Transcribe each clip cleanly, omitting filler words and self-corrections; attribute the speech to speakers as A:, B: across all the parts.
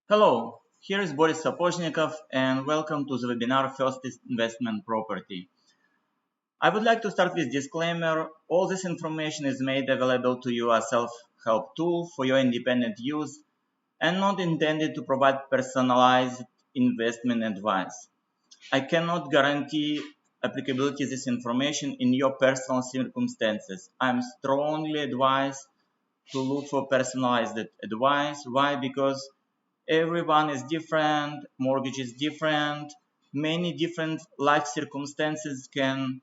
A: Hello, here is Boris Sapochnikov and welcome to the webinar First Investment Property. I would like to start with disclaimer. All this information is made available to you as self-help tool for your independent use and not intended to provide personalized investment advice. I cannot guarantee applicability of this information in your personal circumstances. I am strongly advised to look for personalized advice. Why? Because everyone is different, mortgage is different, many different life circumstances can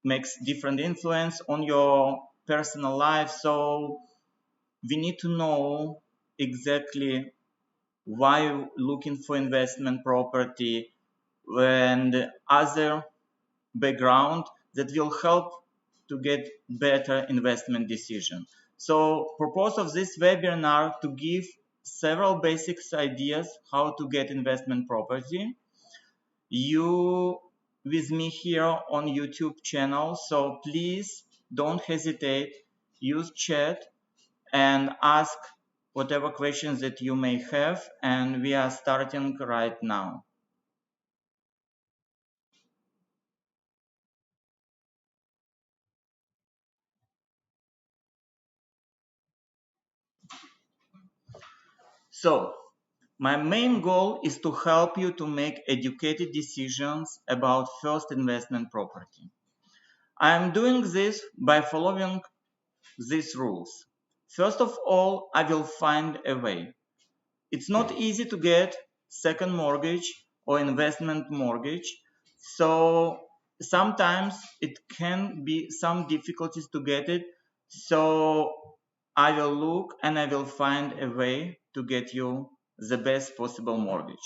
A: make different influence on your personal life. So we need to know exactly why looking for investment property and other background that will help to get better investment decision. So purpose of this webinar to give several basic ideas how to get investment property. You with me here on YouTube channel, so please don't hesitate, use chat and ask whatever questions that you may have, and we are starting right now. So my main goal is to help you to make educated decisions about first investment property. I am doing this by following these rules. First of all, I will find a way. It's not easy to get second mortgage or investment mortgage, so sometimes it can be some difficulties to get it. So I will look and I will find a way to get you the best possible mortgage.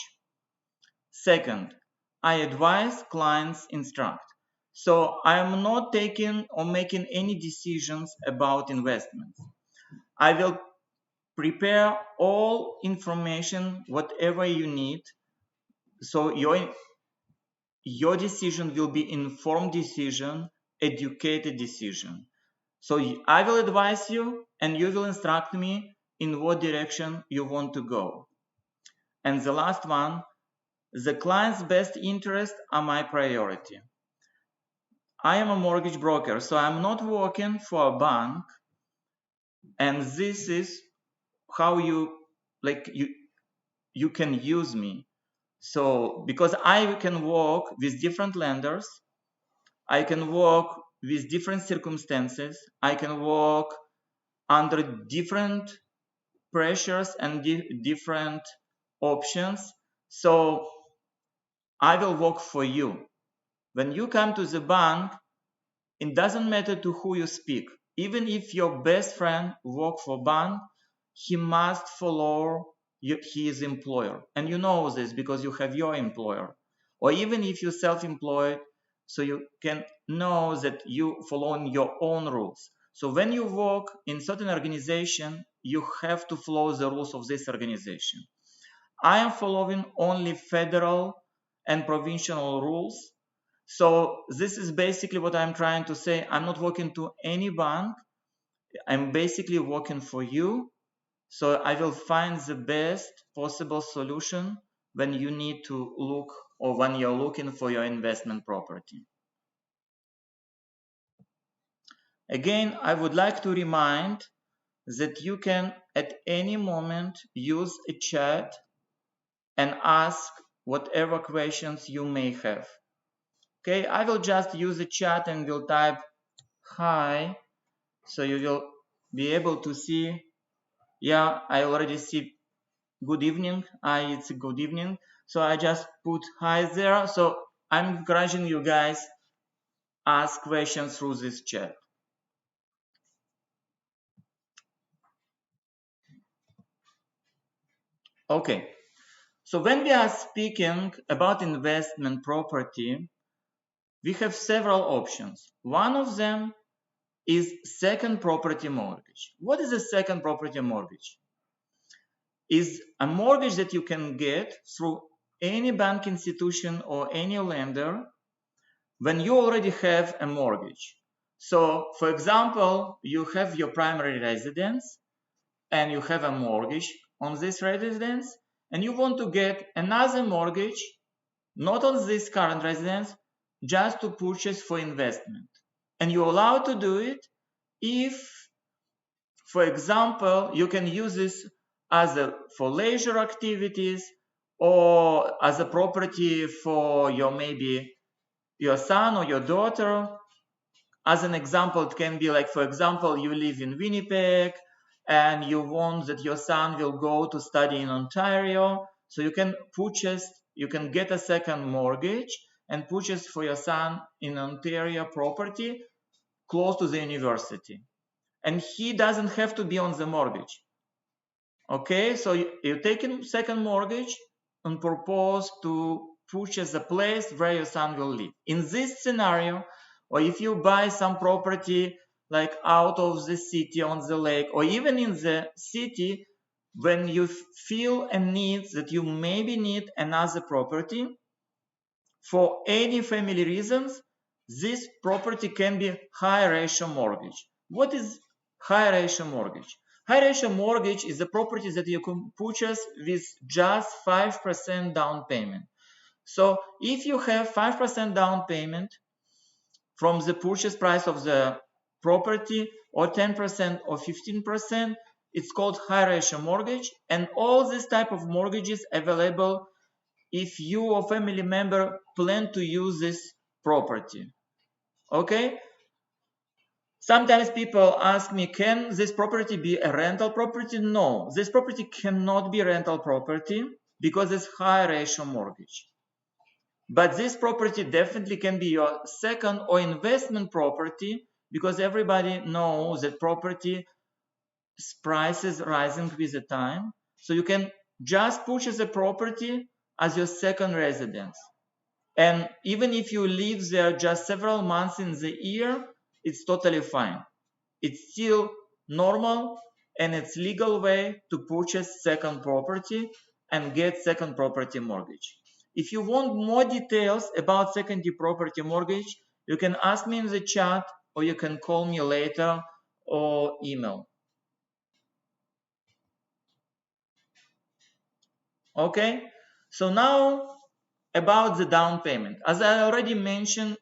A: Second, I advise clients instruct. So I am not taking or making any decisions about investments. I will prepare all information, whatever you need. So your decision will be informed decision, educated decision. So I will advise you and you will instruct me in what direction you want to go. And the last one, the client's best interests are my priority. I am a mortgage broker, so I'm not working for a bank, and this is how you can use me. So because I can work with different lenders, I can work with different circumstances, I can work under different pressures and different options. So I will work for you. When you come to the bank, it doesn't matter to who you speak. Even if your best friend works for bank, he must follow his employer. And you know this because you have your employer. Or even if you're self-employed, so you can know that you following your own rules. So when you work in certain organization, you have to follow the rules of this organization. I am following only federal and provincial rules. So this is basically what I'm trying to say. I'm not working to any bank. I'm basically working for you. So I will find the best possible solution when you need to look or when you're looking for your investment property. Again, I would like to remind that you can at any moment use a chat and ask whatever questions you may have. Okay, I will just use the chat and will type hi, so you will be able to see. Yeah, I already see good evening. It's a good evening. So I just put hi there. So I'm encouraging you guys ask questions through this chat. Okay, so when we are speaking about investment property, we have several options. One of them is second property mortgage. What is a second property mortgage? Is a mortgage that you can get through any bank institution or any lender when you already have a mortgage. So, for example, you have your primary residence and you have a mortgage on this residence and you want to get another mortgage, not on this current residence, just to purchase for investment. And you're allowed to do it if, for example, you can use this for leisure activities or as a property for maybe your son or your daughter. As an example, it can be like, for example, you live in Winnipeg and you want that your son will go to study in Ontario. So you can get a second mortgage and purchase for your son in Ontario property close to the university. And he doesn't have to be on the mortgage. Okay, so you take a second mortgage and propose to purchase a place where your son will live. In this scenario, or if you buy some property like out of the city on the lake, or even in the city, when you feel a need that you maybe need another property, for any family reasons, this property can be high ratio mortgage. What is high ratio mortgage? High ratio mortgage is a property that you can purchase with just 5% down payment. So if you have 5% down payment from the purchase price of the property, or 10% or 15%, it's called high ratio mortgage. And all this type of mortgages available if you or family member plan to use this property. Okay? Sometimes people ask me, can this property be a rental property? No, this property cannot be rental property because it's high ratio mortgage. But this property definitely can be your second or investment property because everybody knows that property prices rising with the time. So you can just purchase a property as your second residence. And even if you live there just several months in the year, it's totally fine. It's still normal and it's legal way to purchase second property and get second property mortgage. If you want more details about secondary property mortgage, you can ask me in the chat or you can call me later or email. Okay, so now about the down payment. As I already mentioned,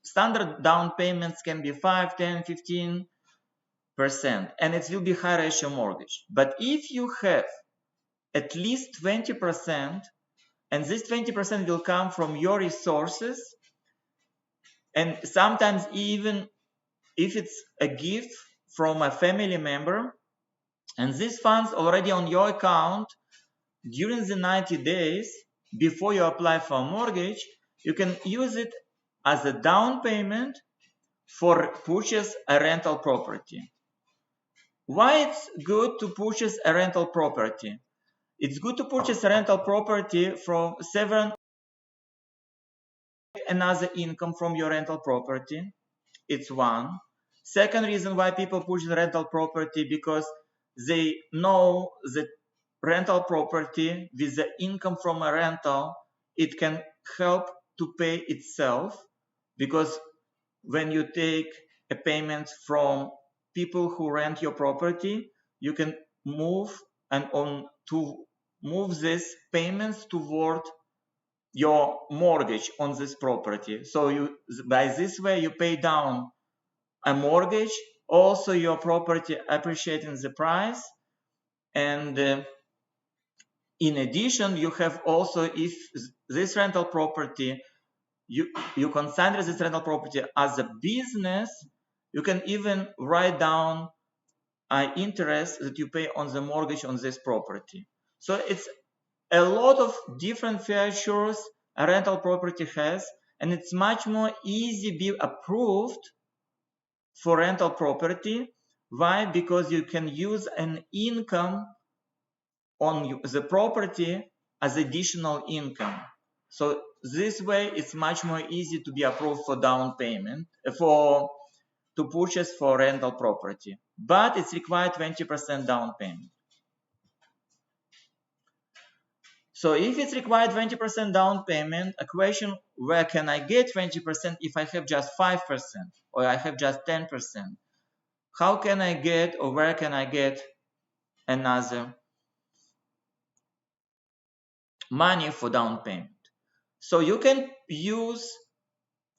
A: standard down payments can be 5, 10, 15%, and it will be high ratio mortgage. But if you have at least 20%, and this 20% will come from your resources, and sometimes even if it's a gift from a family member, and these funds already on your account during the 90 days before you apply for a mortgage, you can use it as a down payment for purchase a rental property. Why it's good to purchase a rental property? It's good to purchase a rental property from another income from your rental property. It's one. Second reason why people purchase rental property, because they know that rental property with the income from a rental, it can help to pay itself, because when you take a payment from people who rent your property, you can move these payments toward your mortgage on this property. So by this way you pay down a mortgage, also your property appreciating the price, and in addition you have also, if this rental property you consider this rental property as a business, you can even write down interest that you pay on the mortgage on this property. So it's a lot of different features a rental property has, and it's much more easy be approved for rental property. Why? Because you can use an income on the property as additional income. So this way it's much more easy to be approved for down payment to purchase for rental property, but it's required 20% down payment. So if it's required 20% down payment, a question, where can I get 20% if I have just 5% or I have just 10%? How can I get, or where can I get another money for down payment. So you can use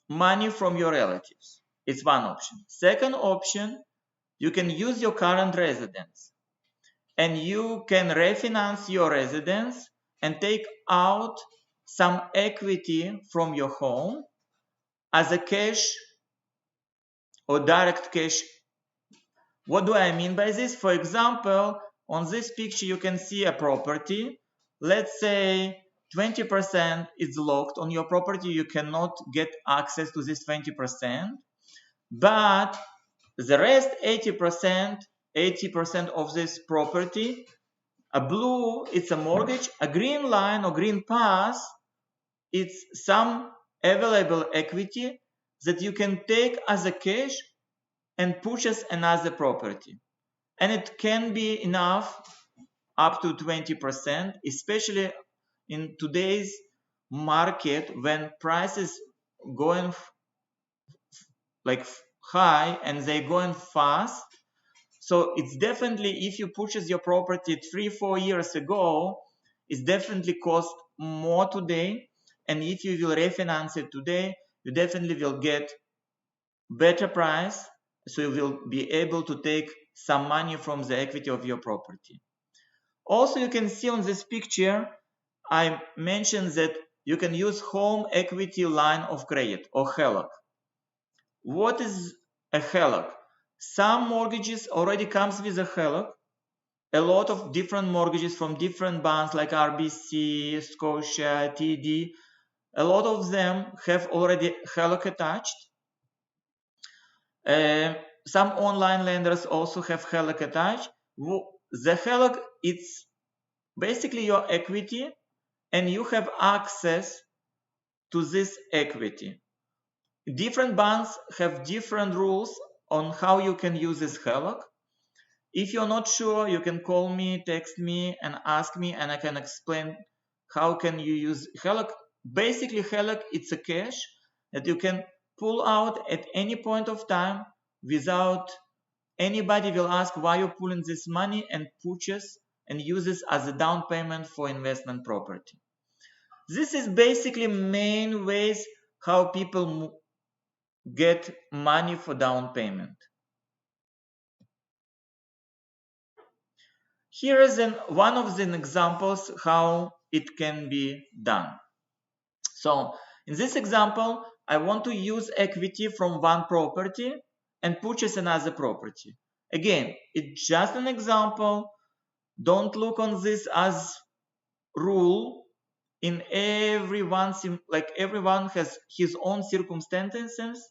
A: money from your relatives. It's one option. Second option, you can use your current residence and you can refinance your residence and take out some equity from your home as a cash or direct cash. What do I mean by this? For example, on this picture you can see a property. Let's say 20% is locked on your property. You cannot get access to this 20%. But the rest 80% of this property, a blue, it's a mortgage, a green line or green path, it's some available equity that you can take as a cash and purchase another property. And it can be enough up to 20%, especially in today's market when prices going like high and they're going fast. So it's definitely, if you purchase your property 3-4 years ago, it's definitely cost more today. And if you will refinance it today, you definitely will get better price. So you will be able to take some money from the equity of your property. Also, you can see on this picture, I mentioned that you can use home equity line of credit or HELOC. What is a HELOC? Some mortgages already comes with a HELOC. A lot of different mortgages from different banks like RBC, Scotia, TD, a lot of them have already HELOC attached. Some online lenders also have HELOC attached. The HELOC, it's basically your equity and you have access to this equity. Different banks have different rules on how you can use this HELOC. If you're not sure, you can call me, text me and ask me and I can explain how can you use HELOC. Basically, HELOC, it's a cash that you can pull out at any point of time without anybody will ask why you're pulling this money, and purchase and use this as a down payment for investment property. This is basically main ways how people get money for down payment. Here is one of the examples how it can be done. So in this example, I want to use equity from one property and purchase another property. Again, it's just an example. Don't look on this as rule. In everyone has his own circumstances.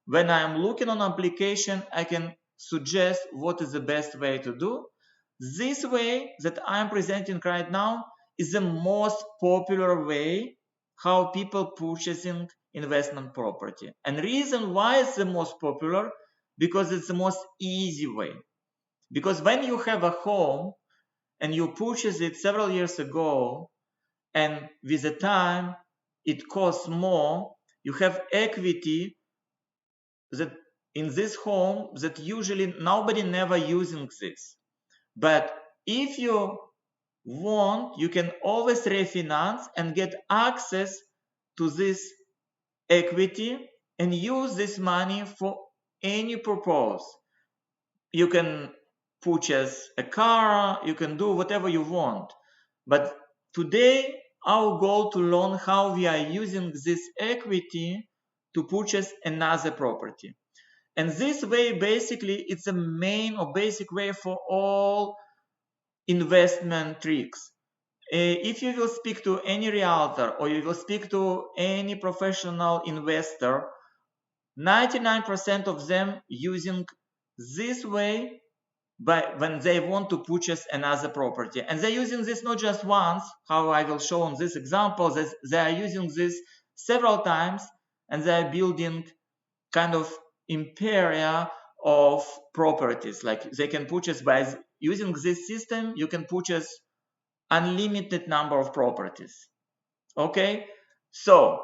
A: When I am looking on application, I can suggest what is the best way to do. This way that I am presenting right now is the most popular way how people purchasing investment property. And reason why it's the most popular, because it's the most easy way. Because when you have a home and you purchase it several years ago, and with the time it costs more, you have equity that in this home that usually nobody never using this. But if you want, you can always refinance and get access to this equity and use this money for any purpose. You can purchase a car, you can do whatever you want. But today, our goal to learn how we are using this equity to purchase another property. And this way, basically, it's a main or basic way for all investment tricks. If you will speak to any realtor or you will speak to any professional investor, 99% of them using this way when they want to purchase another property. And they're using this not just once, how I will show on this example, they are using this several times, and they are building kind of imperia of properties. Like they can purchase by using this system, you can purchase unlimited number of properties. Okay, so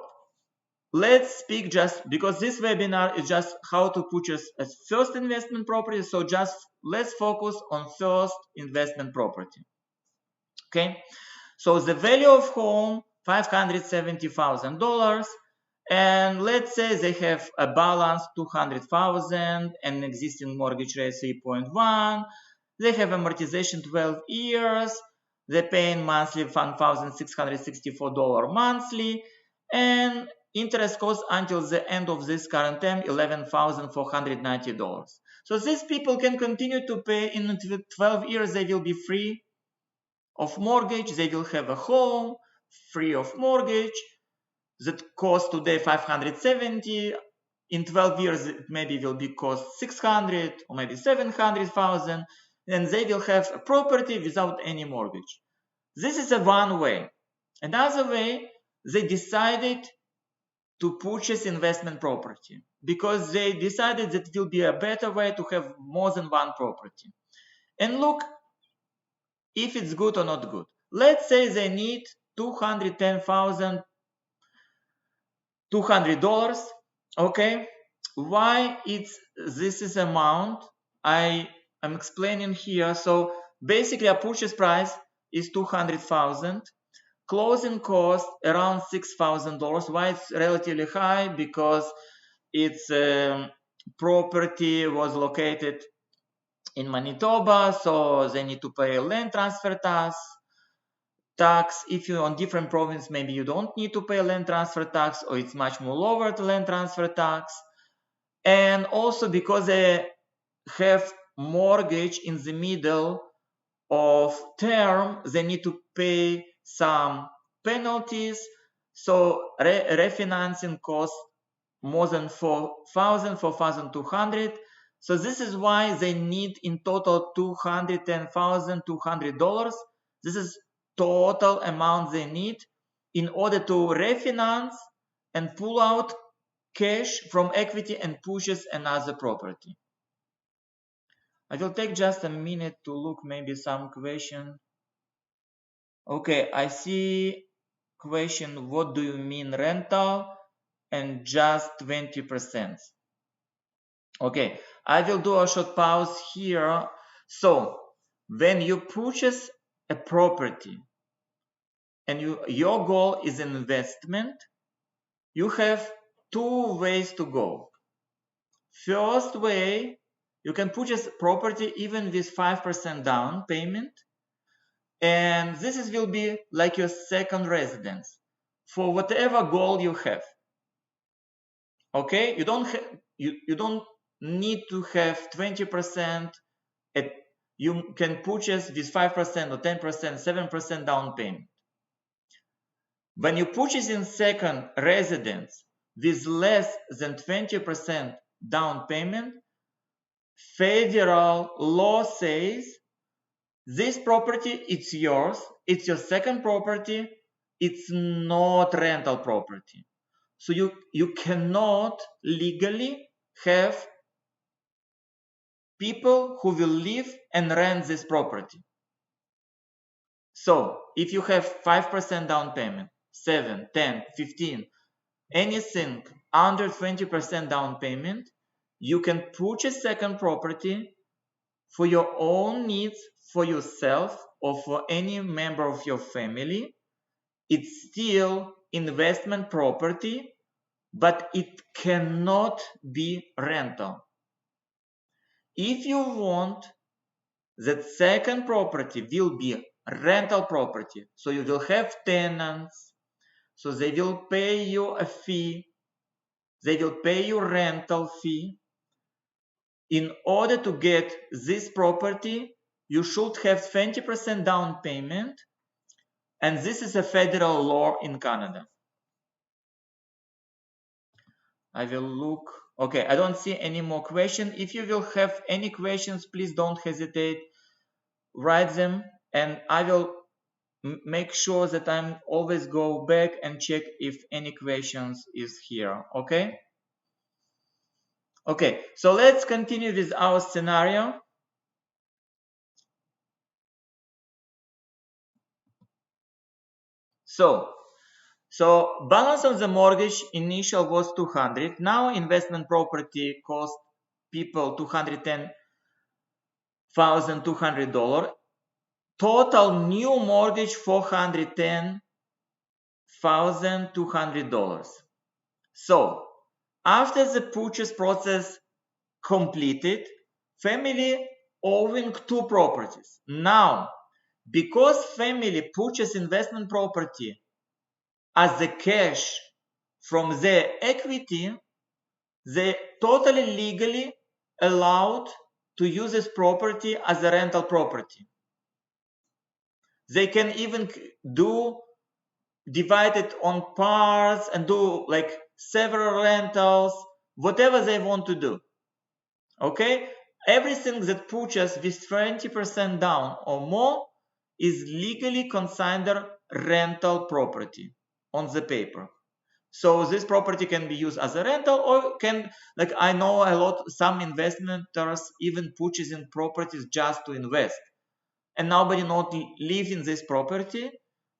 A: let's speak just because this webinar is just how to purchase a first investment property. So just let's focus on first investment property. Okay, So the value of home, $570,000, and let's say they have a balance 200,000 and existing mortgage rate 3.1. They have amortization 12 years. They're paying monthly $1,664 monthly, and interest cost until the end of this current term $11,490. So these people can continue to pay. In 12 years. They will be free of mortgage. They will have a home free of mortgage that costs today 570. In 12 years it maybe will be cost 600 or maybe 700,000, and they will have a property without any mortgage. This is a one way. Another way, they decided to purchase investment property because they decided that it will be a better way to have more than one property. And look if it's good or not good. Let's say they need $210,200. Okay, why this is amount I am explaining here. So basically a purchase price is $200,000. Closing cost around $6,000. Why it's relatively high? Because its property was located in Manitoba, so they need to pay land transfer tax. If you're on different province, maybe you don't need to pay land transfer tax, or it's much more lower to land transfer tax. And also because they have mortgage in the middle of term, they need to pay some penalties. So refinancing costs more than $4,200. So this is why they need in total $210,200. This is total amount they need in order to refinance and pull out cash from equity and purchase another property. I will take just a minute to look maybe some question. Okay, I see question, what do you mean rental and just 20%? Okay, I will do a short pause here. So when you purchase a property and your goal is investment, you have two ways to go. First way, you can purchase property even with 5% down payment, and this will be like your second residence for whatever goal you have. Okay, you don't need to have 20%. You can purchase with 5% or 10%, 7% down payment. When you purchase in second residence with less than 20% down payment, federal law says this property, it's yours, it's your second property, it's not rental property. So you cannot legally have people who will live and rent this property. So if you have 5% down payment, 7, 10, 15, anything under 20% down payment, you can purchase second property for your own needs, for yourself or for any member of your family. It's still investment property, but it cannot be rental. If you want that second property will be rental property, so you will have tenants, so they will pay you a fee, they will pay you rental fee. In order to get this property, you should have 20% down payment, and this is a federal law in Canada. I will look. Okay, I don't see any more questions. If you will have any questions, please don't hesitate. Write them, and I will make sure that I'm always go back and check if any questions is here. Okay? Okay, so let's continue with our scenario. So balance of the mortgage initial was 200. Now investment property cost people $210,200. total new mortgage $410,200. So after the purchase process completed, family owning two properties. Now, because family purchased investment property as the cash from their equity, they totally legally allowed to use this property as a rental property. They can even divide it on parts and do like several rentals, whatever they want to do. Okay, everything that purchased with 20% down or more is legally considered rental property on the paper. So this property can be used as a rental, or can, like I know a lot, some investors even purchasing properties just to invest, and nobody not live in this property.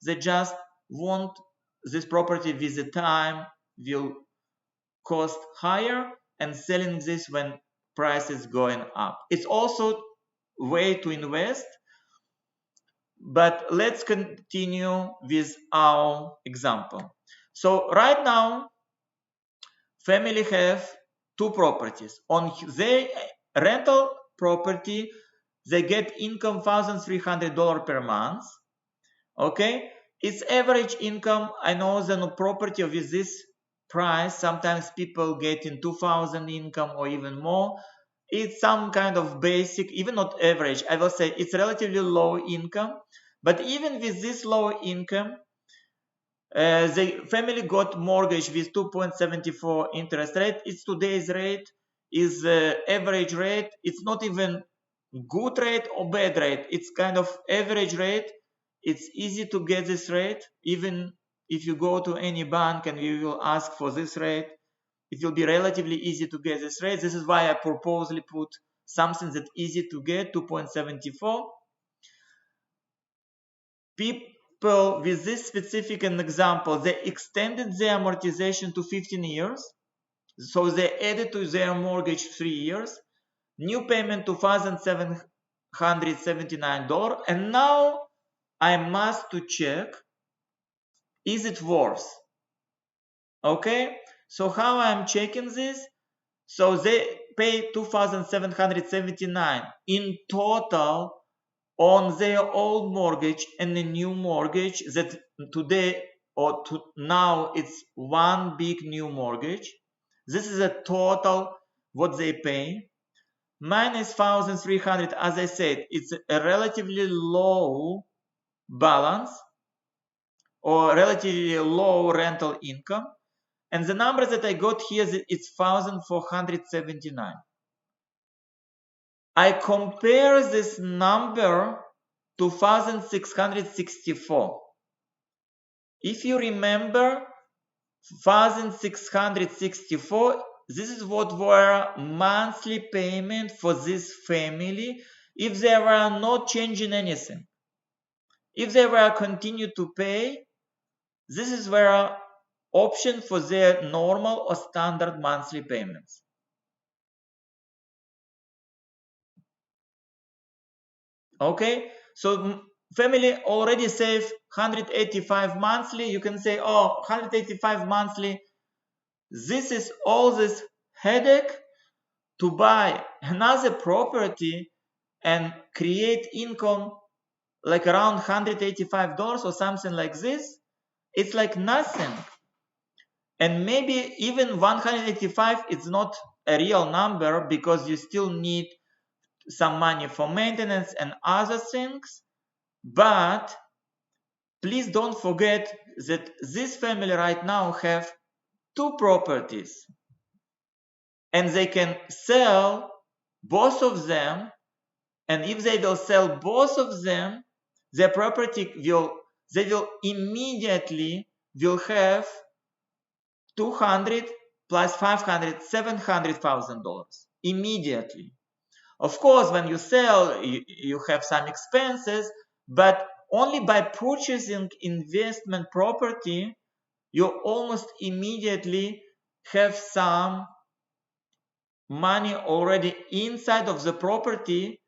A: They just want this property with the time will cost higher, and selling this when price is going up. It's also a way to invest. But let's continue with our example. So right now, family have two properties. On their rental property, they get income $1,300 per month. Okay, it's average income. I know the property with this price, sometimes people get in 2,000 income or even more. It's some kind of basic, even not average. I will say it's relatively low income. But even with this low income, the family got mortgage with 2.74 interest rate. It's today's rate, is average rate. It's not even good rate or bad rate. It's kind of average rate. It's easy to get this rate. Even if you go to any bank and you will ask for this rate, it will be relatively easy to get this rate. This is why I purposely put something that's easy to get, 2.74. People with this specific example, they extended their amortization to 15 years. So they added to their mortgage 3 years. New payment $2,779. And now I must to check, is it worth? Okay, so how I'm checking this? So they pay $2,779 in total on their old mortgage and the new mortgage that today or now it's one big new mortgage. This is a total what they pay minus 1,300. As I said, it's a relatively low balance or relatively low rental income. And the number that I got here is 1,479. I compare this number to 1,664. If you remember, 1,664, this is what were monthly payment for this family if they were not changing anything. If they were continue to pay, this is where option for their normal or standard monthly payments. Okay, so family already save 185 monthly. You can say, oh, 185 monthly. This is all this headache to buy another property and create income like around $185 or something like this. It's like nothing. And maybe even 185 is not a real number because you still need some money for maintenance and other things. But please don't forget that this family right now have two properties and they can sell both of them. And if they will sell both of them, their property they will immediately will have 200 plus 500, $700,000 immediately. Of course, when you sell, you have some expenses, but only by purchasing investment property, you almost immediately have some money already inside of the property,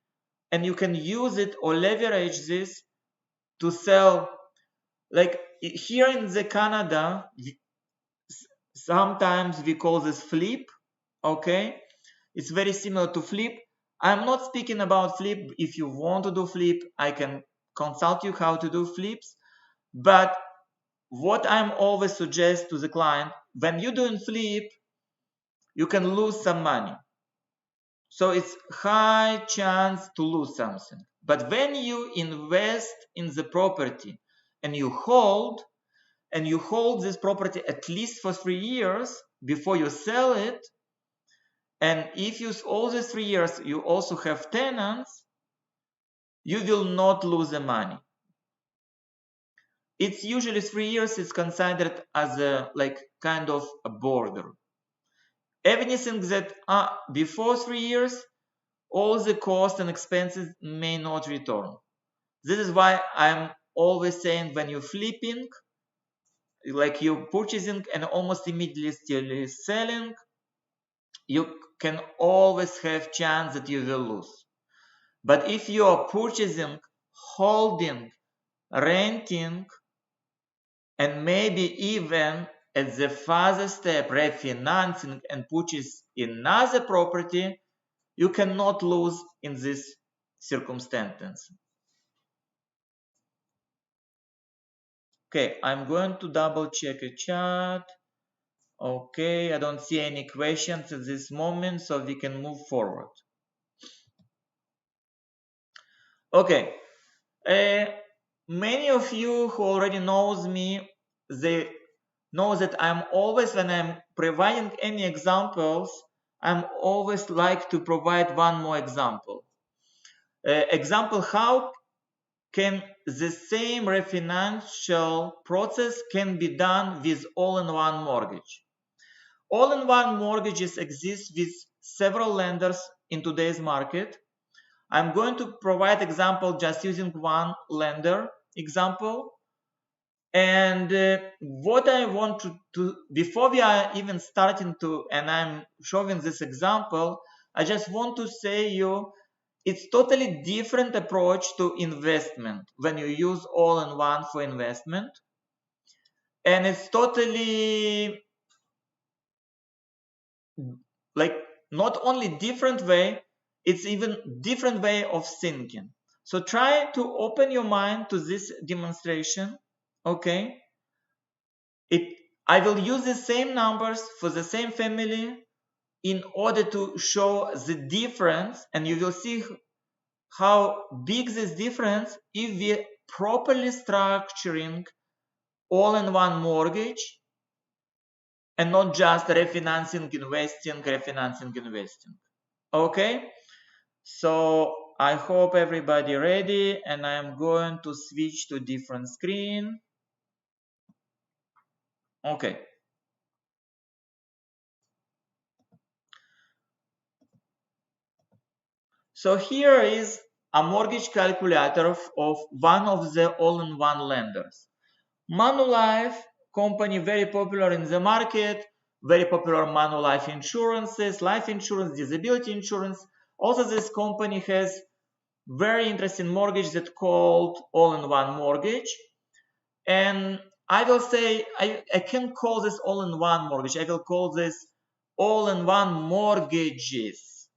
A: and you can use it or leverage this to sell. Like here in the Canada, sometimes we call this flip. Okay, it's very similar to flip. I'm not speaking about flip. If you want to do flip, I can consult you how to do flips. But what I'm always suggest to the client, when you're doing flip, you can lose some money. So it's high chance to lose something. But when you invest in the property and you hold this property at least for 3 years before you sell it, and if you all these 3 years you also have tenants, you will not lose the money. It's usually 3 years is considered as a like kind of a border. Anything that before 3 years, all the costs and expenses may not return. This is why I'm always saying when you're flipping, like you're purchasing and almost immediately still selling, you can always have chance that you will lose. But if you are purchasing, holding, renting, and maybe even at the further step refinancing and purchase another property, you cannot lose in this circumstance. Okay, I'm going to double check a chat. Okay, I don't see any questions at this moment, so we can move forward. Okay, many of you who already knows me, they know that I'm always, when I'm providing any examples, I'm always like to provide one more example. Example, how can the same refinancial process can be done with all-in-one mortgage? All-in-one mortgages exist with several lenders in today's market. I'm going to provide example just using one lender example. And what I want to, before we are even starting to, and I'm showing this example, I just want to say you, it's totally different approach to investment when you use all-in-one for investment. And it's totally like not only different way, it's even different way of thinking. So try to open your mind to this demonstration. Okay, I will use the same numbers for the same family in order to show the difference, and you will see how big this difference if we properly structuring all-in-one mortgage and not just refinancing, investing. Okay, so I hope everybody ready, and I'm going to switch to different screen. Okay. So here is a mortgage calculator of one of the all-in-one lenders. Manulife company, very popular in the market, very popular Manulife insurances, life insurance, disability insurance. Also, this company has very interesting mortgage that called all-in-one mortgage. And I will say, I can call this all-in-one mortgage. I will call this all-in-one mortgages.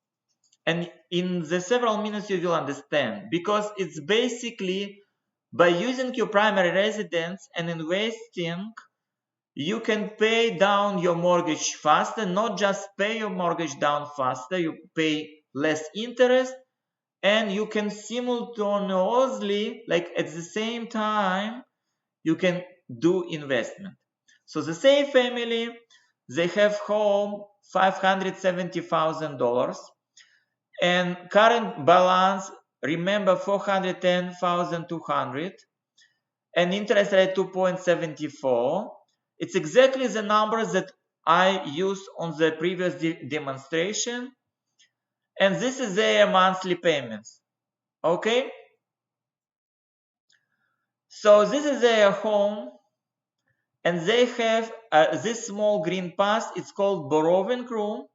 A: And in the several minutes you will understand, because it's basically by using your primary residence and investing, you can pay down your mortgage faster, not just pay your mortgage down faster, you pay less interest, and you can simultaneously, like at the same time, you can do investment. So the same family, they have home $570,000 and current balance, remember, 410,200 and interest rate 2.74. It's exactly the numbers that I used on the previous demonstration, and this is their monthly payments. Okay, so this is their home, and they have this small green pass. It's called borrowing room.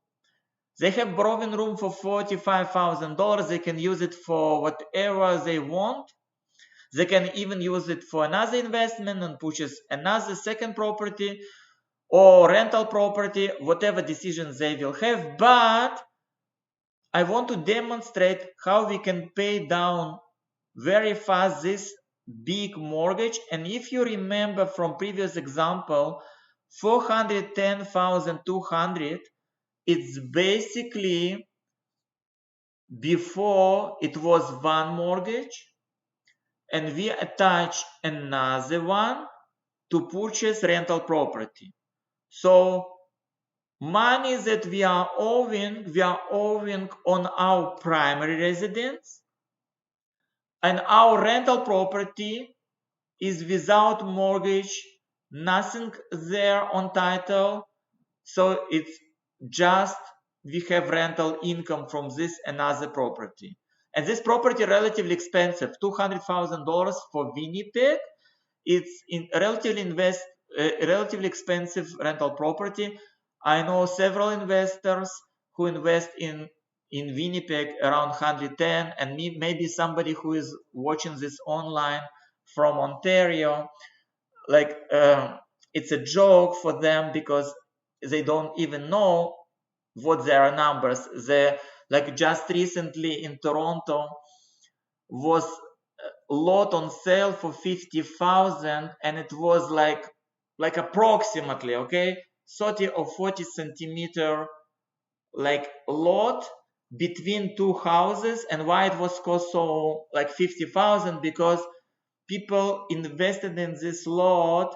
A: They have borrowing room for $45,000. They can use it for whatever they want. They can even use it for another investment and purchase another second property or rental property, whatever decisions they will have. But I want to demonstrate how we can pay down very fast this big mortgage. And if you remember from previous example, 410,200, it's basically before it was one mortgage, and we attach another one to purchase rental property. So money that we are owing on our primary residence, and our rental property is without mortgage, nothing there on title. So it's just we have rental income from this another property. And this property relatively expensive, $200,000 for Winnipeg. It's in relatively expensive rental property. I know several investors who invest in Winnipeg around 110, and maybe somebody who is watching this online from Ontario, like it's a joke for them because they don't even know what their numbers. They, like just recently in Toronto was a lot on sale for 50,000, and it was like approximately 30 or 40 centimeter like lot between two houses. And why it was cost so like 50,000? Because people invested in this lot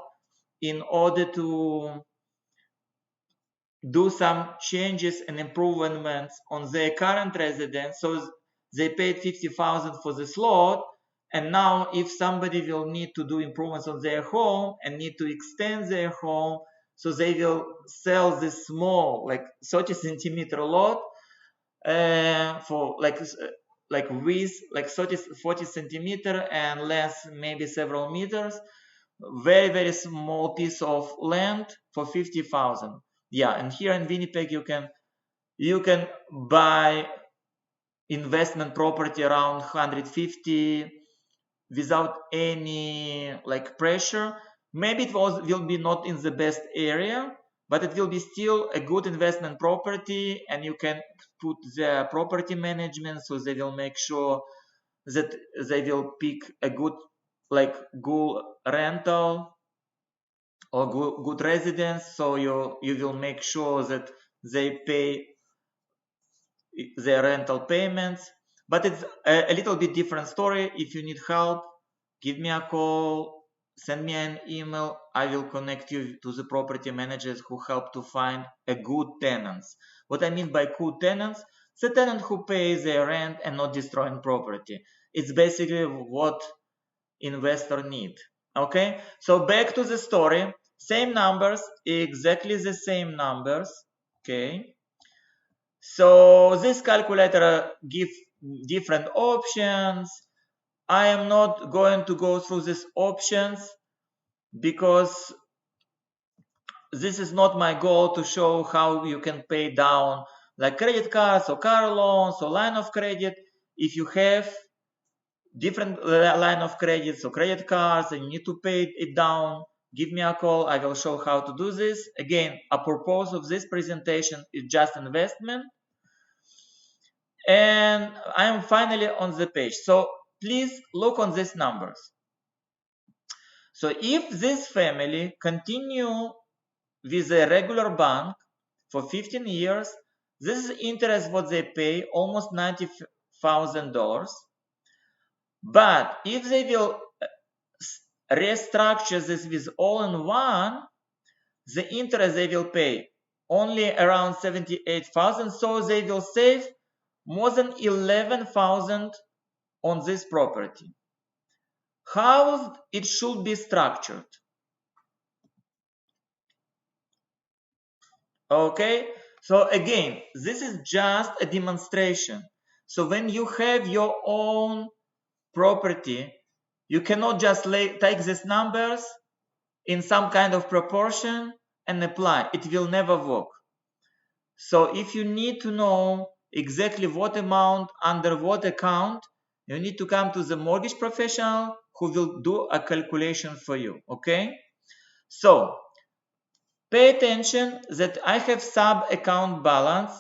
A: in order to do some changes and improvements on their current residence. So they paid 50,000 for this lot, and now if somebody will need to do improvements on their home and need to extend their home, so they will sell this small like 30 centimeter lot for like width like 40 centimeter and less, maybe several meters, very very small piece of land for 50,000. Yeah, and here in Winnipeg you can buy investment property around 150 without any like pressure. Maybe it will be not in the best area, but it will be still a good investment property, and you can put the property management, so they will make sure that they will pick a good rental or good residence. So you will make sure that they pay their rental payments. But it's a little bit different story. If you need help, give me a call, send me an email. I will connect you to the property managers who help to find a good tenants. What I mean by good tenants, the tenant who pays their rent and not destroying property. It's basically what investor need. Okay, so back to the story. Same numbers, exactly the same numbers. Okay, so this calculator gives different options. I am not going to go through these options because this is not my goal to show how you can pay down like credit cards or car loans or line of credit. If you have different line of credits or credit cards and you need to pay it down, give me a call. I will show how to do this. Again, a purpose of this presentation is just investment. And I am finally on the page. So please look on these numbers. So if this family continue with a regular bank for 15 years, this is interest what they pay, almost $90,000. But if they will restructure this with all-in-one, the interest they will pay only around 78,000. So they will save more than 11,000 on this property. How it should be structured? Okay, so again, this is just a demonstration. So when you have your own property, you cannot just take these numbers in some kind of proportion and apply. It will never work. So if you need to know exactly what amount under what account, you need to come to the mortgage professional who will do a calculation for you. Okay? So pay attention that I have sub account balance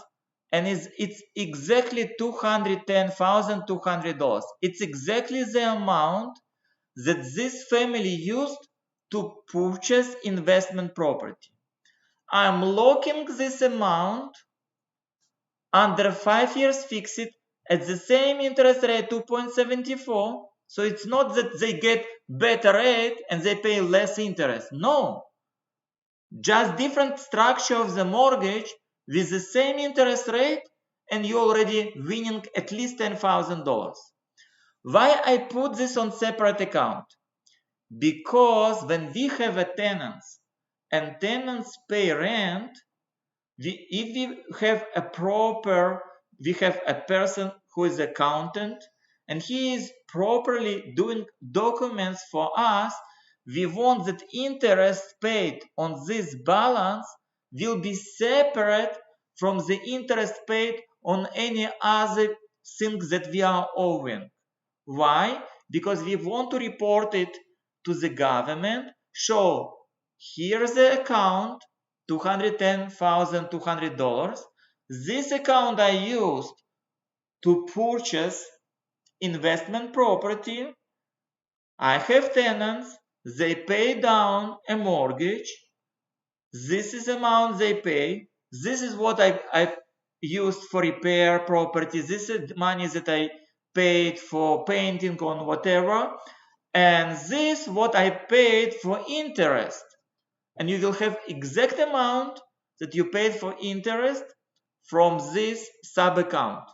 A: and it's exactly $210,200. It's exactly the amount that this family used to purchase investment property. I'm locking this amount under 5 years fixed at the same interest rate 2.74. So it's not that they get better rate and they pay less interest. No, just different structure of the mortgage with the same interest rate and you're already winning at least $10,000. Why I put this on separate account? Because when we have a tenants and tenants pay rent, if we have a person who is accountant and he is properly doing documents for us, we want that interest paid on this balance will be separate from the interest paid on any other things that we are owing. Why? Because we want to report it to the government, show here's the account, $210,200. This account I used to purchase investment property. I have tenants, they pay down a mortgage. This is the amount they pay. This is what I used for repair property. This is money that I paid for painting on whatever. And this what I paid for interest. And you will have exact amount that you paid for interest from this sub account.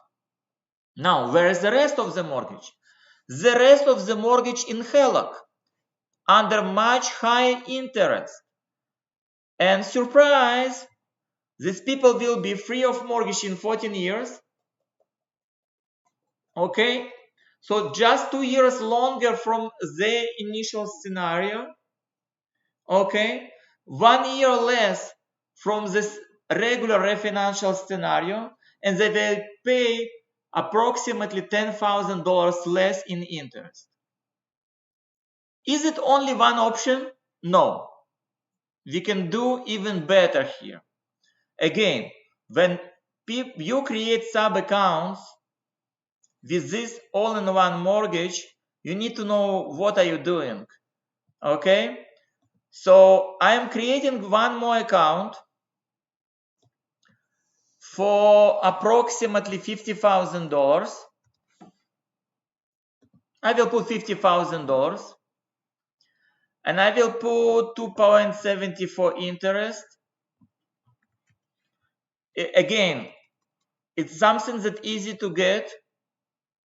A: Now, where is the rest of the mortgage? The rest of the mortgage in HELOC under much higher interest. And surprise, these people will be free of mortgage in 14 years. Okay, so just 2 years longer from the initial scenario. Okay, 1 year less from this regular refinancial scenario, and they will pay approximately $10,000 less in interest. Is it only one option? No. We can do even better here. Again, when you create sub accounts with this all-in-one mortgage, you need to know what are you doing. Okay, so I am creating one more account for approximately $50,000. I will put $50,000 and I will put 2.74 interest. Again, it's something that easy to get.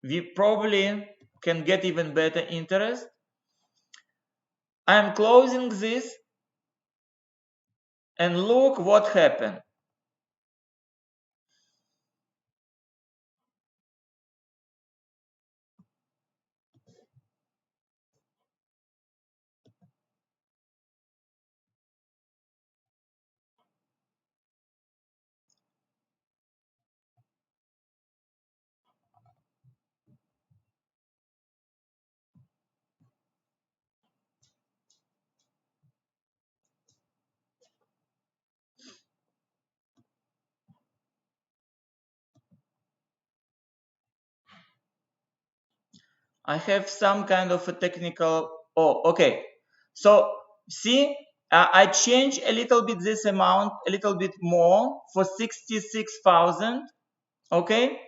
A: We probably can get even better interest. I'm closing this and look what happened. I have some kind of a technical. Oh, okay. So see, I changed a little bit this amount, a little bit more for 66,000. Okay,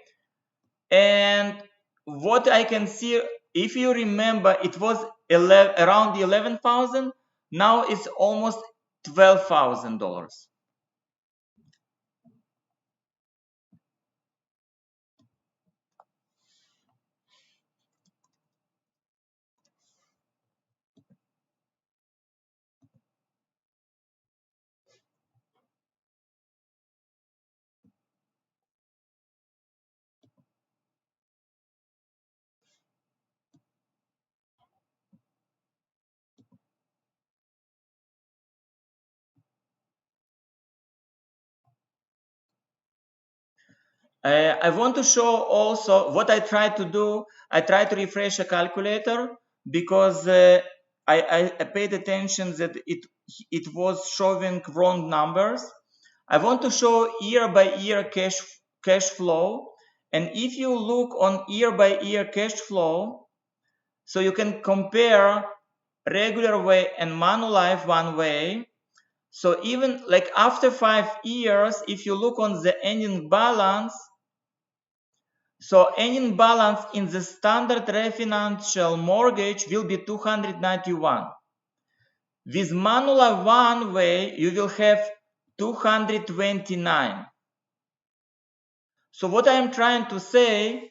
A: and what I can see, if you remember, it was around 11,000. Now it's almost $12,000. I want to show also what I try to do. I try to refresh a calculator because I paid attention that it was showing wrong numbers. I want to show year by year cash flow, and if you look on year by year cash flow, so you can compare regular way and Manulife one way. So even like after 5 years, if you look on the ending balance, so ending balance in the standard refinancial mortgage will be 291. With Manulife one way, you will have 229. So what I am trying to say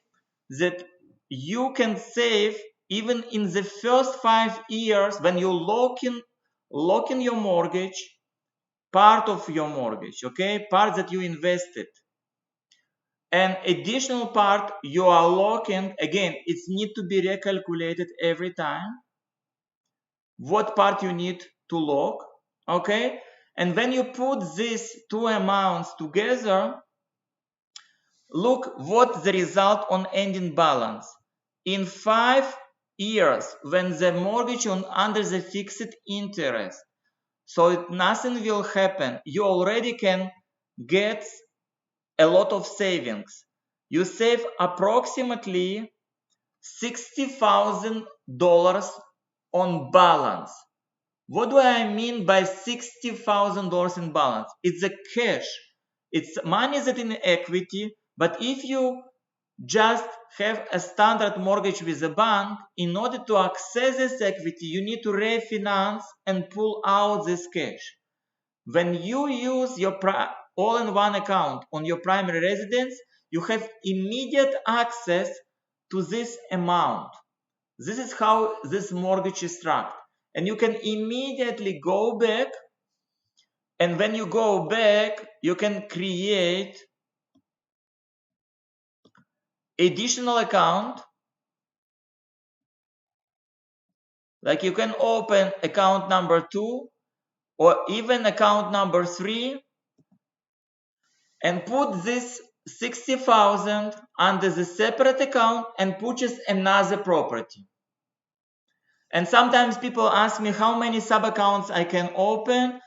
A: that you can save even in the first 5 years when you lock in your mortgage, part of your mortgage, okay, part that you invested. An additional part you are locking, again, it needs to be recalculated every time. What part you need to lock, okay? And when you put these two amounts together, look what the result on ending balance. In 5 years, when the mortgage on under the fixed interest, so nothing will happen. You already can get a lot of savings. You save approximately $60,000 on balance. What do I mean by $60,000 in balance? It's a cash. It's money that in equity, but if you just have a standard mortgage with a bank, in order to access this equity, you need to refinance and pull out this cash. When you use your all-in-one account on your primary residence, you have immediate access to this amount. This is how this mortgage is structured. And you can immediately go back, and when you go back, you can create additional account. Like you can open account number 2 or even account number 3 and put this 60,000 under the separate account and purchase another property. And sometimes people ask me how many sub accounts I can open.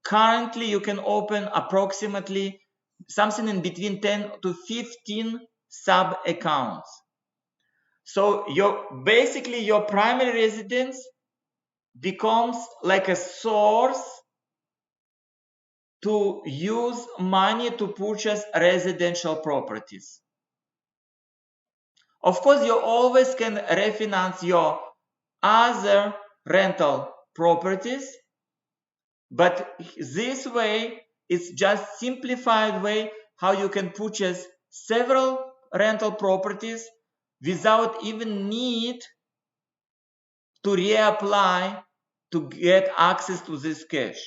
A: Currently you can open approximately something in between 10 to 15 sub accounts. So basically your primary residence becomes like a source to use money to purchase residential properties. Of course, you always can refinance your other rental properties, but this way is just simplified way how you can purchase several rental properties without even need to reapply to get access to this cash.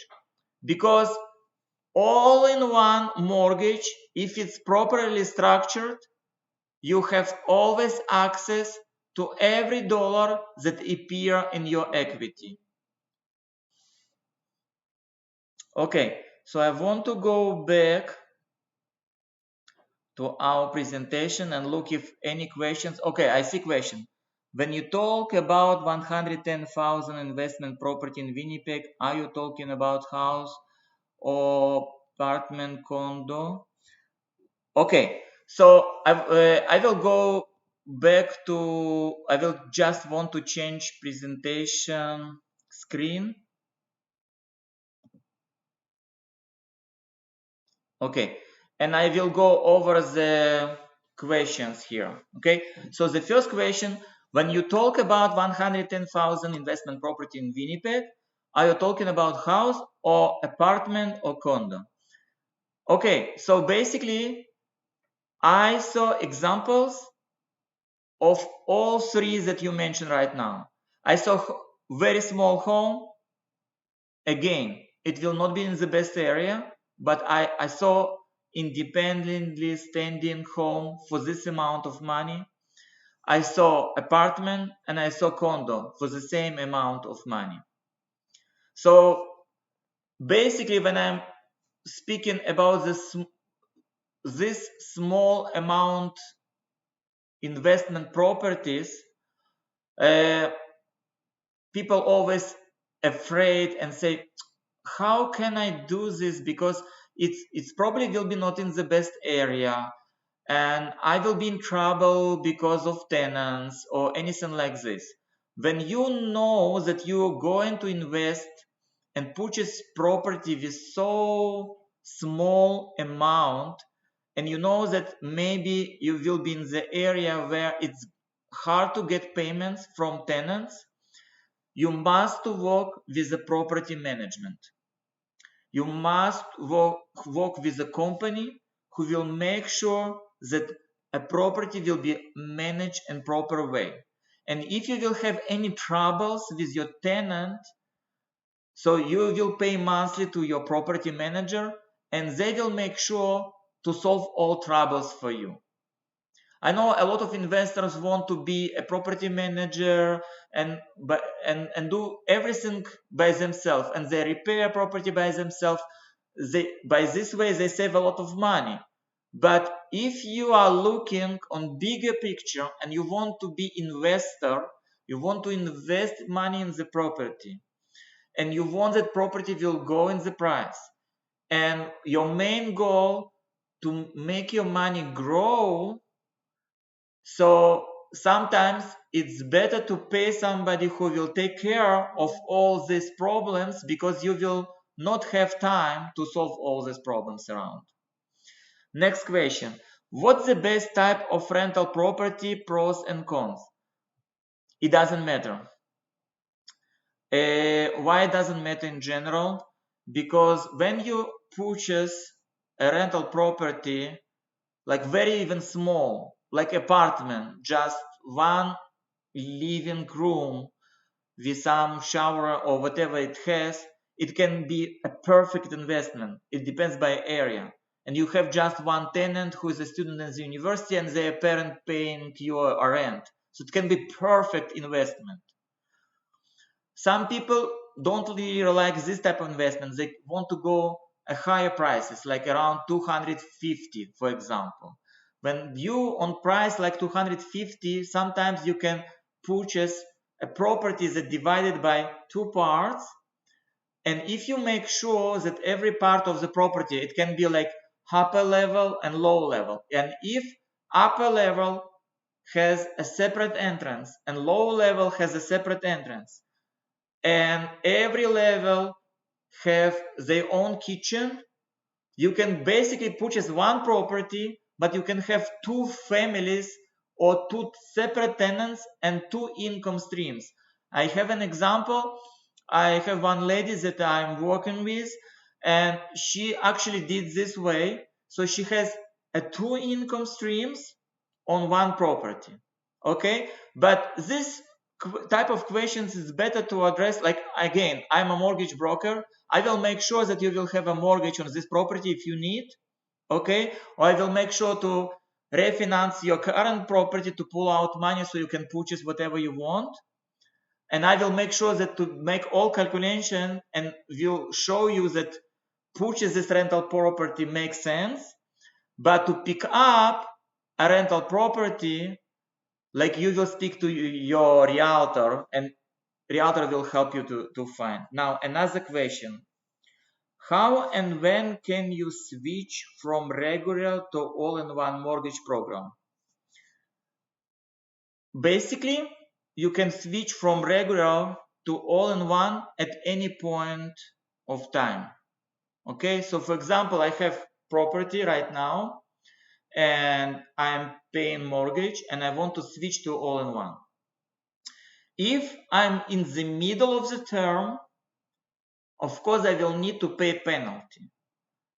A: Because all-in-one mortgage, if it's properly structured, you have always access to every dollar that appear in your equity. Okay, so I want to go back to our presentation and look if any questions. Okay, I see question. When you talk about 110,000 investment property in Winnipeg, are you talking about house or apartment, condo? Okay, so I will go back to, I will just want to change presentation screen. Okay, and I will go over the questions here. Okay, so the first question, when you talk about 110,000 investment property in Winnipeg, are you talking about house or apartment or condo? Okay, so basically I saw examples of all three that you mentioned right now. I saw very small home. Again, it will not be in the best area, but I saw independently standing home for this amount of money. I saw apartment and I saw condo for the same amount of money. So basically when I'm speaking about this this small amount investment properties, people always afraid and say, how can I do this, because it's probably will be not in the best area, and I will be in trouble because of tenants or anything like this. When you know that you're going to invest and purchase property with so small amount, and you know that maybe you will be in the area where it's hard to get payments from tenants, you must work with the property management. You must work with a company who will make sure that a property will be managed in proper way. And if you will have any troubles with your tenant, so you will pay monthly to your property manager, and they will make sure to solve all troubles for you. I know a lot of investors want to be a property manager and do everything by themselves, and they repair property by themselves. By this way they save a lot of money. But if you are looking on bigger picture and you want to be investor, you want to invest money in the property, and you want that property will go in the price, and your main goal to make your money grow, so sometimes it's better to pay somebody who will take care of all these problems, because you will not have time to solve all these problems around. Next question. What's the best type of rental property, pros and cons? It doesn't matter. Why it doesn't matter in general? Because when you purchase a rental property, like very even small, like apartment, just one living room with some shower or whatever it has, it can be a perfect investment. It depends by area. And you have just one tenant who is a student in the university, and their parent paying your rent. So it can be perfect investment. Some people don't really like this type of investment. They want to go at higher prices, like around 250, for example. When you on price like 250, sometimes you can purchase a property that divided by two parts. And if you make sure that every part of the property, it can be like upper level and low level. And if upper level has a separate entrance and low level has a separate entrance, and every level have their own kitchen, you can basically purchase one property, but you can have two families or two separate tenants and two income streams. I have an example. I have one lady that I'm working with, and she actually did this way. So she has two income streams on one property. Okay, but this type of questions is better to address. Like, again, I'm a mortgage broker. I will make sure that you will have a mortgage on this property if you need. Okay, or I will make sure to refinance your current property to pull out money so you can purchase whatever you want. And I will make sure that to make all calculation and will show you that purchase this rental property makes sense. But to pick up a rental property, like, you will speak to your realtor, and realtor will help you to find. Now, another question. How and when can you switch from regular to all-in-one mortgage program? Basically, you can switch from regular to all-in-one at any point of time. Okay, so for example, I have property right now and I'm paying mortgage and I want to switch to all-in-one. If I'm in the middle of the term, of course I will need to pay penalty.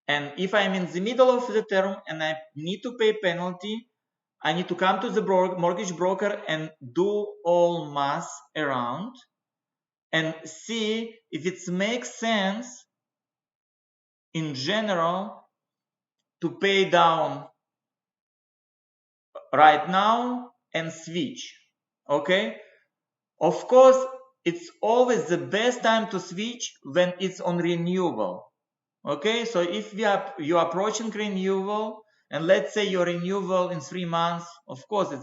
A: And if I'm in the middle of the term and I need to pay penalty, I need to come to the mortgage broker and do all math around and see if it makes sense in general to pay down right now and switch. Okay, of course it's always the best time to switch when it's on renewal. Okay, so if you are approaching renewal and let's say your renewal in 3 months, of course,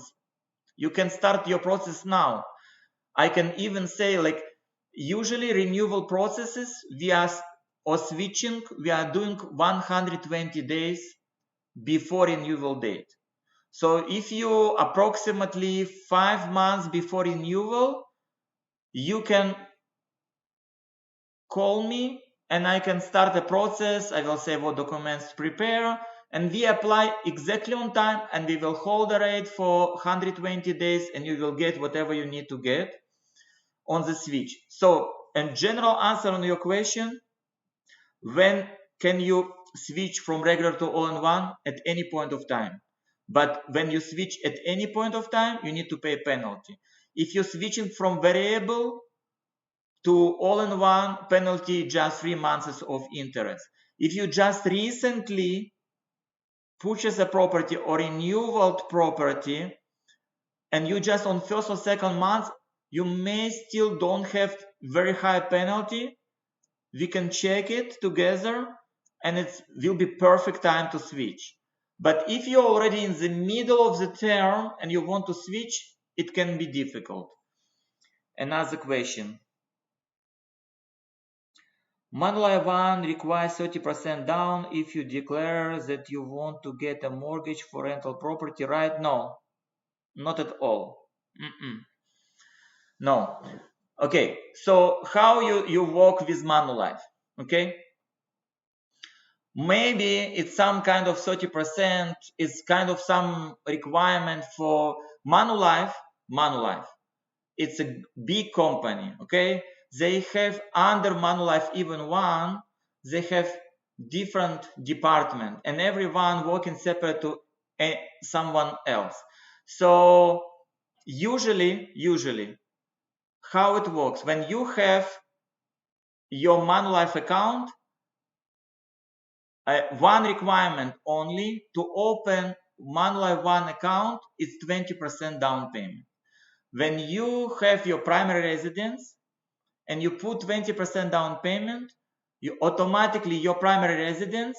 A: you can start your process now. I can even say, like, usually renewal processes or switching, we are doing 120 days before renewal date. So if you approximately 5 months before renewal, you can call me and I can start the process. I will say what documents to prepare, and we apply exactly on time, and we will hold the rate for 120 days, and you will get whatever you need to get on the switch. So, a general answer on your question, when can you switch from regular to all-in-one? At any point of time. But when you switch at any point of time, you need to pay a penalty. If you're switching from variable to all-in-one, penalty just 3 months of interest. If you just recently purchase a property or renewed property, and you just on first or second month, you may still don't have very high penalty. We can check it together, and it will be perfect time to switch. But if you're already in the middle of the term and you want to switch, it can be difficult. Another question. Manulife One requires 30% down if you declare that you want to get a mortgage for rental property, right? No, not at all. No. Okay, so how you work with Manulife? Okay, maybe it's some kind of 30%, it's kind of some requirement for Manulife. It's a big company, okay? They have under Manulife even one, they have different department, and everyone working separate to someone else. So usually, how it works, when you have your Manulife account, one requirement only to open Manulife One account is 20% down payment. When you have your primary residence and you put 20% down payment, you automatically, your primary residence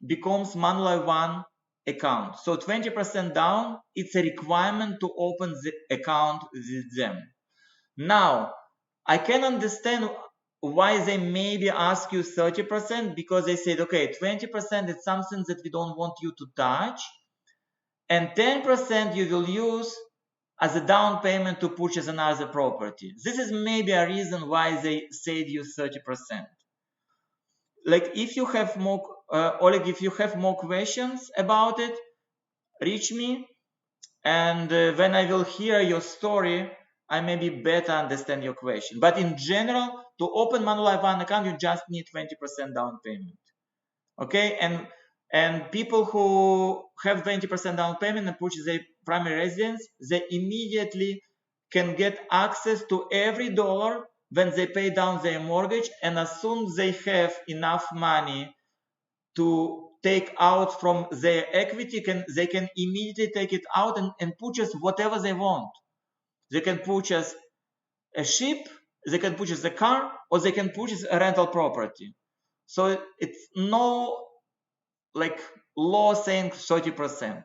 A: becomes Manulife One account. So 20% down, it's a requirement to open the account with them. Now, I can understand why they maybe ask you 30%, because they said, okay, 20% is something that we don't want you to touch, and 10% you will use as a down payment to purchase another property. This is maybe a reason why they said you 30%. Like, if you have more, Oleg, if you have more questions about it, reach me, and when I will hear your story, I maybe better understand your question. But in general, to open Manulife One account, you just need 20% down payment. Okay, and people who have 20% down payment and purchase their primary residence, they immediately can get access to every dollar when they pay down their mortgage, and as soon as they have enough money to take out from their equity, they can immediately take it out and purchase whatever they want. They can purchase a ship, they can purchase a car, or they can purchase a rental property. So it's no like law saying 30%.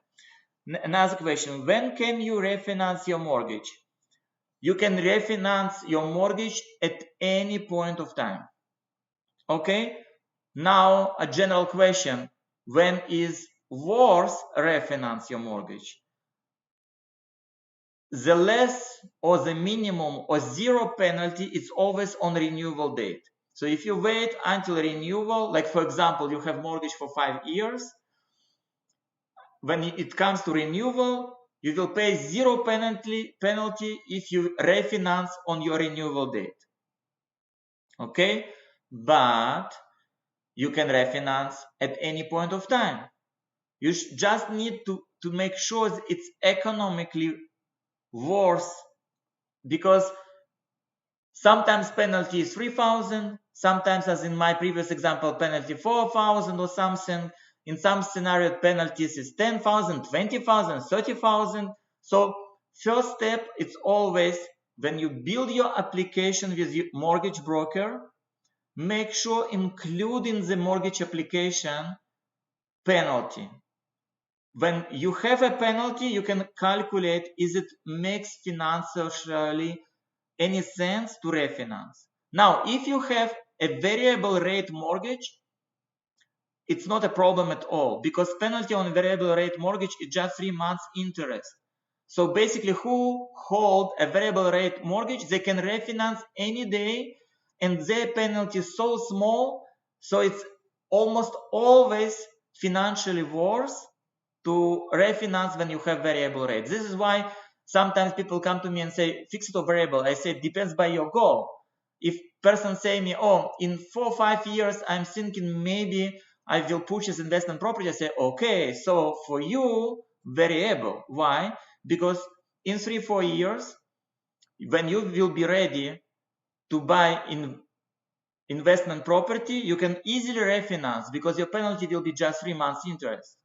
A: Another question, when can you refinance your mortgage? You can refinance your mortgage at any point of time. Okay, now a general question, when is worth refinance your mortgage? The less or the minimum or zero penalty is always on renewal date. So if you wait until renewal, like for example, you have mortgage for 5 years, when it comes to renewal, you will pay zero penalty if you refinance on your renewal date. Okay, but you can refinance at any point of time. You just need to make sure it's economically worth, because sometimes penalty is 3,000, sometimes, as in my previous example, penalty 4,000 or something. In some scenarios, penalties is 10,000, 20,000, 30,000. So first step, it's always when you build your application with your mortgage broker, make sure including the mortgage application penalty. when you have a penalty, you can calculate is it makes financially any sense to refinance. Now, if you have a variable rate mortgage, it's not a problem at all, because penalty on variable rate mortgage is just 3 months interest. So basically, who hold a variable rate mortgage, they can refinance any day, and their penalty is so small, so it's almost always financially worse to refinance when you have variable rate. This is why sometimes people come to me and say, fixed or variable. I say, it depends by your goal. If person say me, oh, in 4 or 5 years, I'm thinking maybe I will purchase investment property, I say, okay, so for you, variable. Why? Because in 3 or 4 years, when you will be ready to buy investment property, you can easily refinance because your penalty will be just 3 months interest.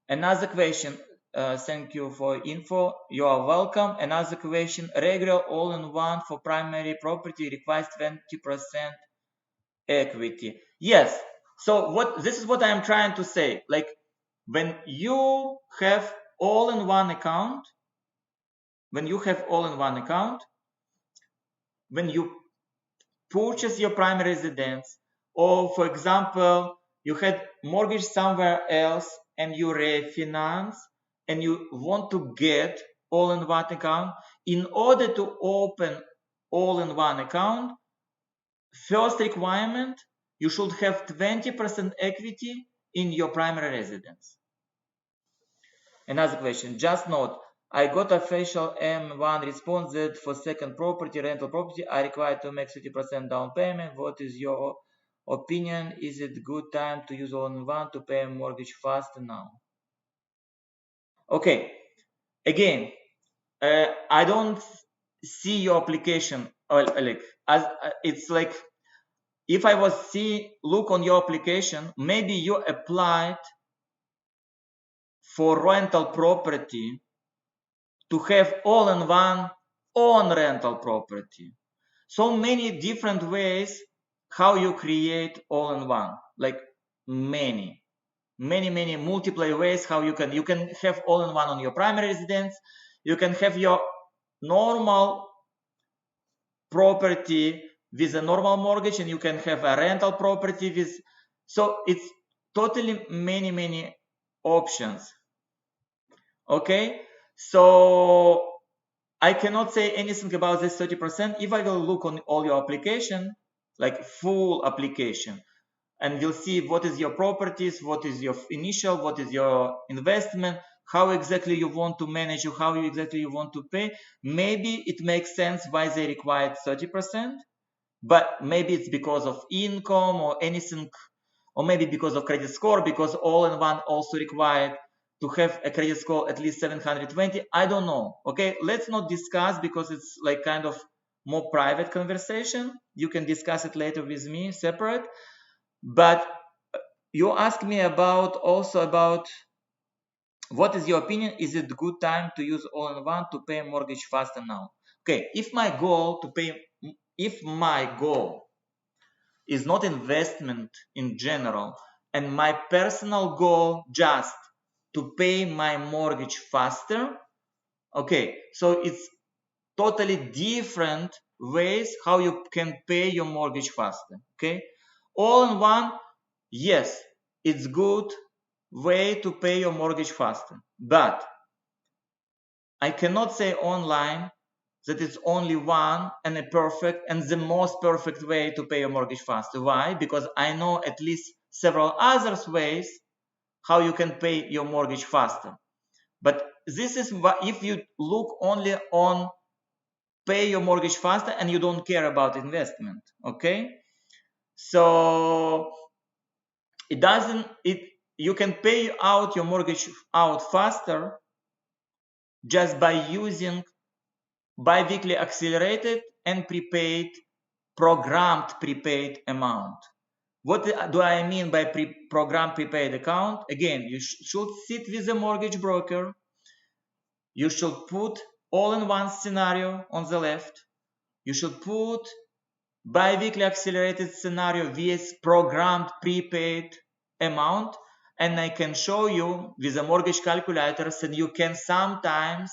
A: Another question, thank you for info, you are welcome. Another question, regular all-in-one for primary property requires 20% equity. Yes, so this is what I am trying to say. Like when you have all-in-one account, when you purchase your primary residence, or for example, you had mortgage somewhere else and you refinance and you want to get all-in-one account, in order to open all-in-one account, first requirement, you should have 20% equity in your primary residence. Another question, just note, I got official M1 response that for second property, rental property, I require to make 30% down payment. What is your opinion? Is it good time to use all-in-one to pay a mortgage faster now? Okay, again, I don't see your application, Oleg, as it's like, if I was look on your application, maybe you applied for rental property to have all-in-one on rental property. So many different ways how you create all-in-one, like many multiple ways how you can have all-in-one on your primary residence. You can have your normal property with a normal mortgage, and you can have a rental property with, so it's totally many options. Okay, so I cannot say anything about this 30%. If I will look on all your application, like full application, and we'll see what is your properties, what is your initial, what is your investment, how exactly you want to manage, how exactly you want to pay, maybe it makes sense why they required 30%, but maybe it's because of income or anything, or maybe because of credit score, because all-in-one also required to have a credit score at least 720. I don't know. Okay, let's not discuss, because it's like kind of more private conversation. You can discuss it later with me separate. But you asked me about what is your opinion? Is it good time to use all-in-one to pay a mortgage faster now? Okay, if my goal is not investment in general, and my personal goal just to pay my mortgage faster, okay, so it's totally different ways how you can pay your mortgage faster. Okay, all-in-one, yes, it's good way to pay your mortgage faster, but I cannot say online that it's only one and a perfect and the most perfect way to pay your mortgage faster. Why? Because I know at least several other ways how you can pay your mortgage faster. But this is what, if you look only on pay your mortgage faster and you don't care about investment. Okay, so you can pay out your mortgage out faster just by using bi-weekly accelerated and programmed prepaid amount. What do I mean by programmed prepaid account? Again, you should sit with a mortgage broker. You should put all-in-one scenario on the left. You should put bi-weekly accelerated scenario with programmed prepaid amount, and I can show you with the mortgage calculators that you can sometimes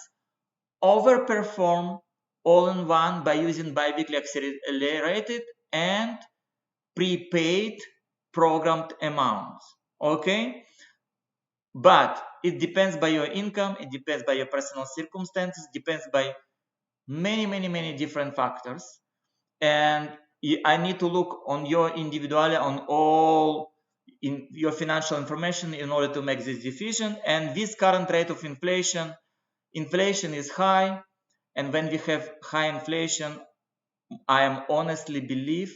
A: overperform all in one by using biweekly accelerated and prepaid programmed amounts. Okay, but it depends by your income, it depends by your personal circumstances, depends by many different factors, and I need to look on your individually on all in your financial information in order to make this decision. And this current rate of inflation is high, and when we have high inflation, I am honestly believe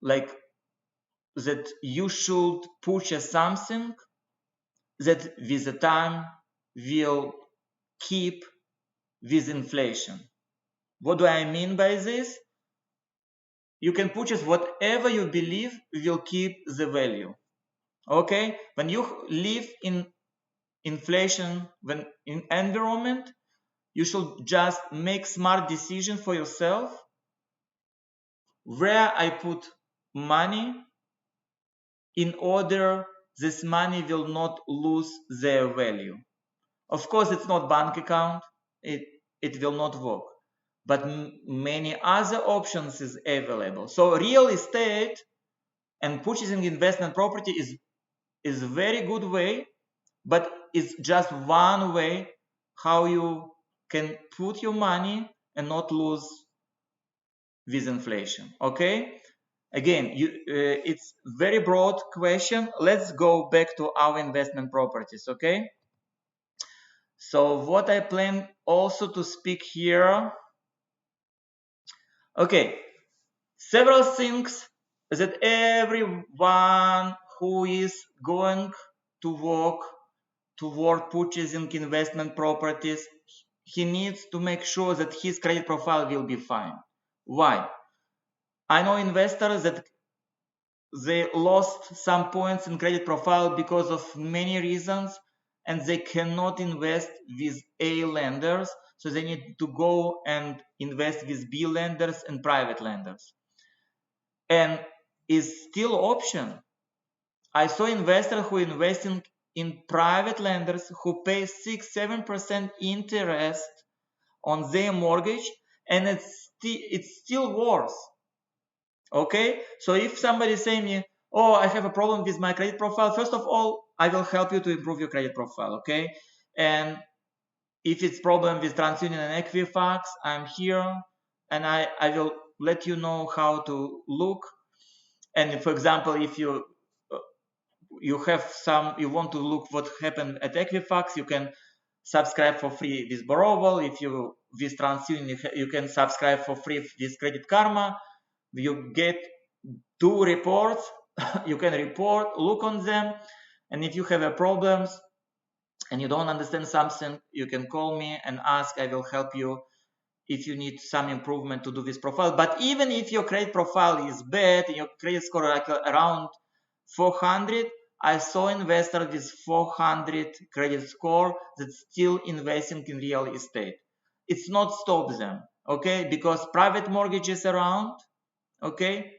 A: like that you should purchase something that with the time will keep with inflation. What do I mean by this? You can purchase whatever you believe will keep the value. Okay, when you live in inflation, when in environment, you should just make smart decision for yourself where I put money in order this money will not lose their value. Of course, it's not bank account, it will not work, but many other options is available. So real estate and purchasing investment property is a very good way, but it's just one way how you can put your money and not lose with inflation. Okay, again, it's very broad question. Let's go back to our investment properties. Okay, so what I plan also to speak here. Okay, several things that everyone who is going to work toward purchasing investment properties, he needs to make sure that his credit profile will be fine. Why? I know investors that they lost some points in credit profile because of many reasons, and they cannot invest with A lenders, so they need to go and invest with B lenders and private lenders. And is still option. I saw investors who investing in private lenders who pay 6-7% interest on their mortgage, and it's still worse. Okay, so if somebody is saying me, oh, I have a problem with my credit profile, first of all, I will help you to improve your credit profile. Okay, and if it's problem with TransUnion and Equifax, I'm here, and I will let you know how to look. And for example, if you want to look what happened at Equifax, you can subscribe for free with Borroval. If you with TransUnion, you can subscribe for free with Credit Karma. You get 2 reports. You can look on them, and if you have a problems and you don't understand something, you can call me and ask. I will help you if you need some improvement to do this profile. But even if your credit profile is bad, your credit score like around 400, I saw investors with 400 credit score that still investing in real estate. It's not stop them, okay? Because private mortgages around, okay?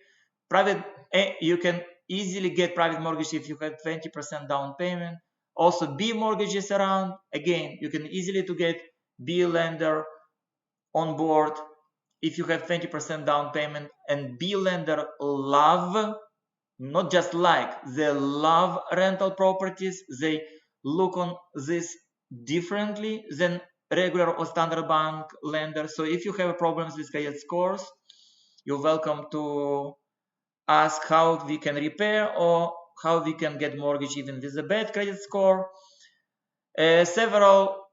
A: You can easily get private mortgage if you have 20% down payment. Also B mortgages around, again, you can easily to get B lender on board if you have 20% down payment, and B lender love, not just like, they love rental properties. They look on this differently than regular or standard bank lender. So if you have problems with credit scores, you're welcome to ask how we can repair or how we can get mortgage even with a bad credit score. Several,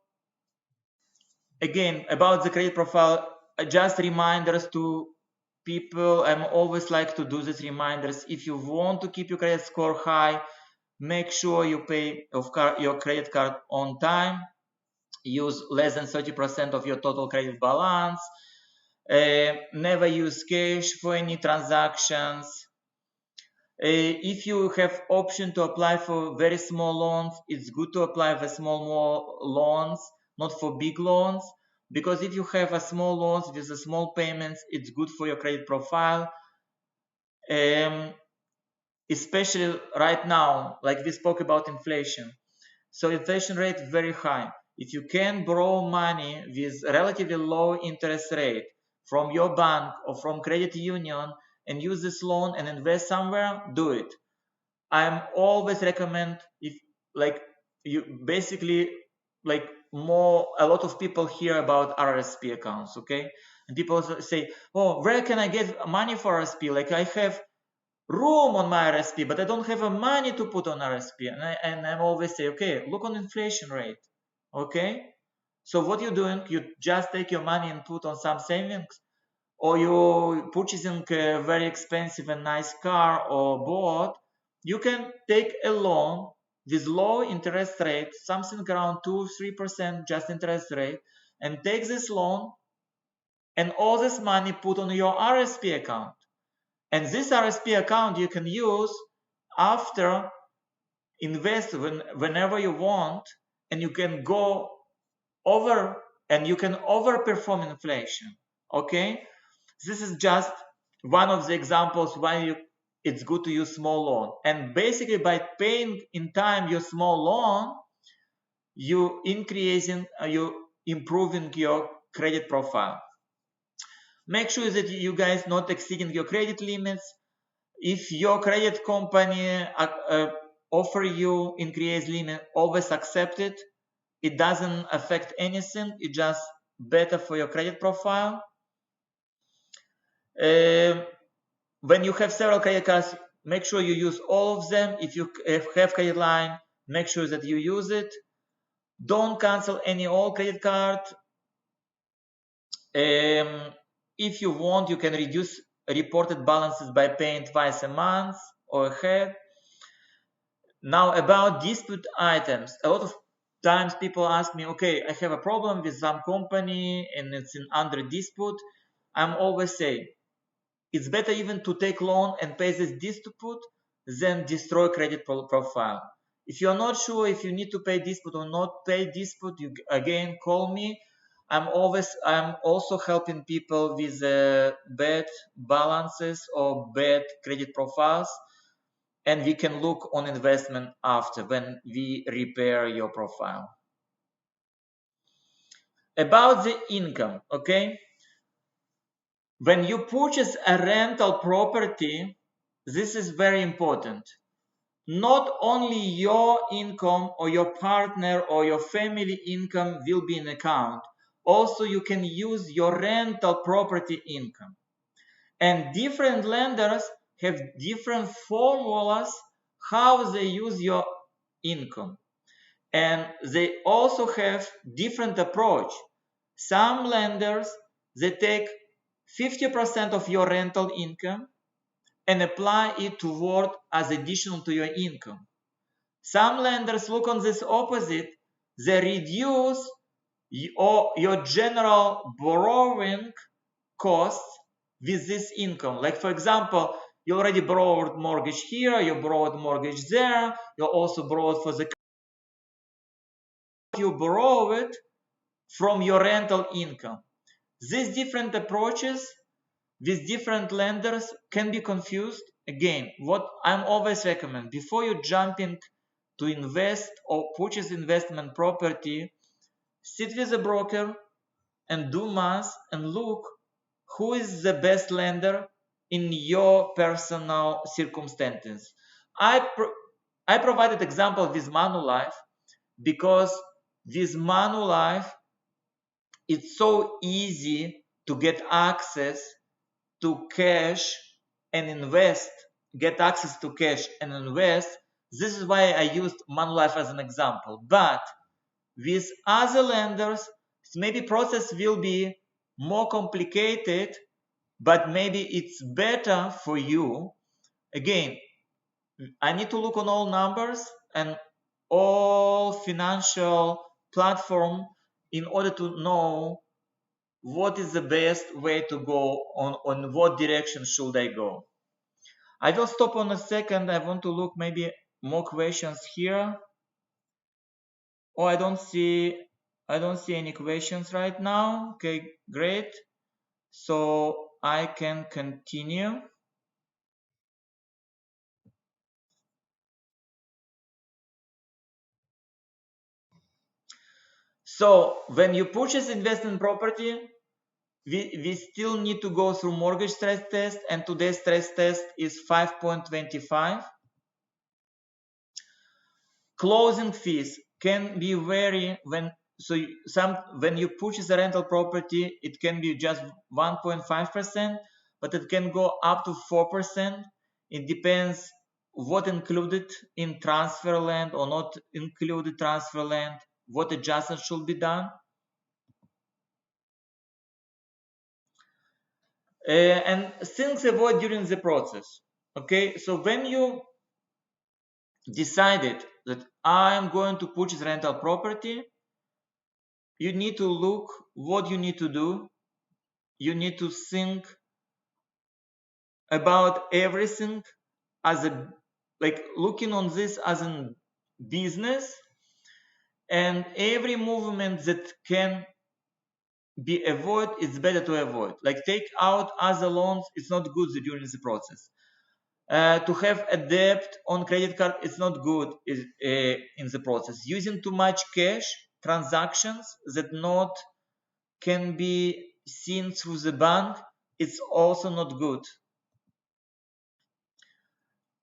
A: again, about the credit profile, just reminders to people. I'm always like to do these reminders. If you want to keep your credit score high, make sure you pay your credit card on time. Use less than 30% of your total credit balance. Never use cash for any transactions. If you have option to apply for very small loans, it's good to apply for small loans, not for big loans, because if you have a small loans with a small payments, it's good for your credit profile. especially right now, like we spoke about inflation. So inflation rate is very high. If you can borrow money with relatively low interest rate from your bank or from credit union and use this loan and invest somewhere, do it. I'm always recommend, if like you basically, like, a lot of people hear about RSP accounts, okay? And people say, oh, where can I get money for RSP? Like, I have room on my RSP, but I don't have a money to put on RSP. And I always say, okay, look on inflation rate, okay? So what you're doing, you just take your money and put on some savings, or you're purchasing a very expensive and nice car or boat, you can take a loan with low interest rate, something around 2-3% just interest rate, and take this loan and all this money put on your RSP account. And this RSP account you can use after invest whenever you want, and you can go over and you can overperform inflation. Okay, this is just one of the examples why it's good to use small loan. And basically, by paying in time your small loan, you improving your credit profile. Make sure that you guys not exceeding your credit limits. If your credit company offer you increased limit, always accept it. It doesn't affect anything. It's just better for your credit profile. When you have several credit cards, make sure you use all of them. If you have credit line, make sure that you use it. Don't cancel any old credit card. If you want, you can reduce reported balances by paying twice a month or ahead. Now, about dispute items, a lot of times people ask me, okay, I have a problem with some company and it's under dispute. I'm always saying, it's better even to take loan and pay this dispute than destroy credit profile. If you're not sure if you need to pay dispute or not pay dispute, you again call me. I'm also helping people with bad balances or bad credit profiles, and we can look on investment after when we repair your profile. About the income, okay? When you purchase a rental property, this is very important. Not only your income or your partner or your family income will be in account. Also, you can use your rental property income. And different lenders have different formulas how they use your income. And they also have different approach. Some lenders, they take 50% of your rental income and apply it toward as additional to your income. Some lenders look on this opposite. They reduce your general borrowing costs with this income. Like, for example, you already borrowed mortgage here, you borrowed mortgage there, you also borrowed for the you borrow it from your rental income. These different approaches with different lenders can be confused. Again, what I'm always recommend, before you jumping to invest or purchase investment property, sit with a broker and do math and look who is the best lender in your personal circumstances. I provided example with Manulife because with Manulife it's so easy to get access to cash and invest, get access to cash and invest. This is why I used Manulife as an example. But with other lenders, maybe process will be more complicated, but maybe it's better for you. Again, I need to look on all numbers and all financial platform in order to know what is the best way to go on what direction should I go. I will stop on a second. I want to look maybe more questions here. Oh, I don't see any questions right now. Okay, great. So I can continue. So when you purchase investment property, we still need to go through mortgage stress test, and today's stress test is 5.25. Closing fees can be vary when when you purchase a rental property, it can be just 1.5%, but it can go up to 4%. It depends what included in transfer land or not included transfer land, what adjustments should be done. And things avoid during the process. Okay, so when you decided that I'm going to purchase rental property, you need to look what you need to do. You need to think about everything as a, like, looking on this as a business, and every movement that can be avoided, it's better to avoid. Like, take out other loans, it's not good during the process. To have a debt on credit card, it's not good in the process. Using too much cash, transactions that not can be seen through the bank, it's also not good.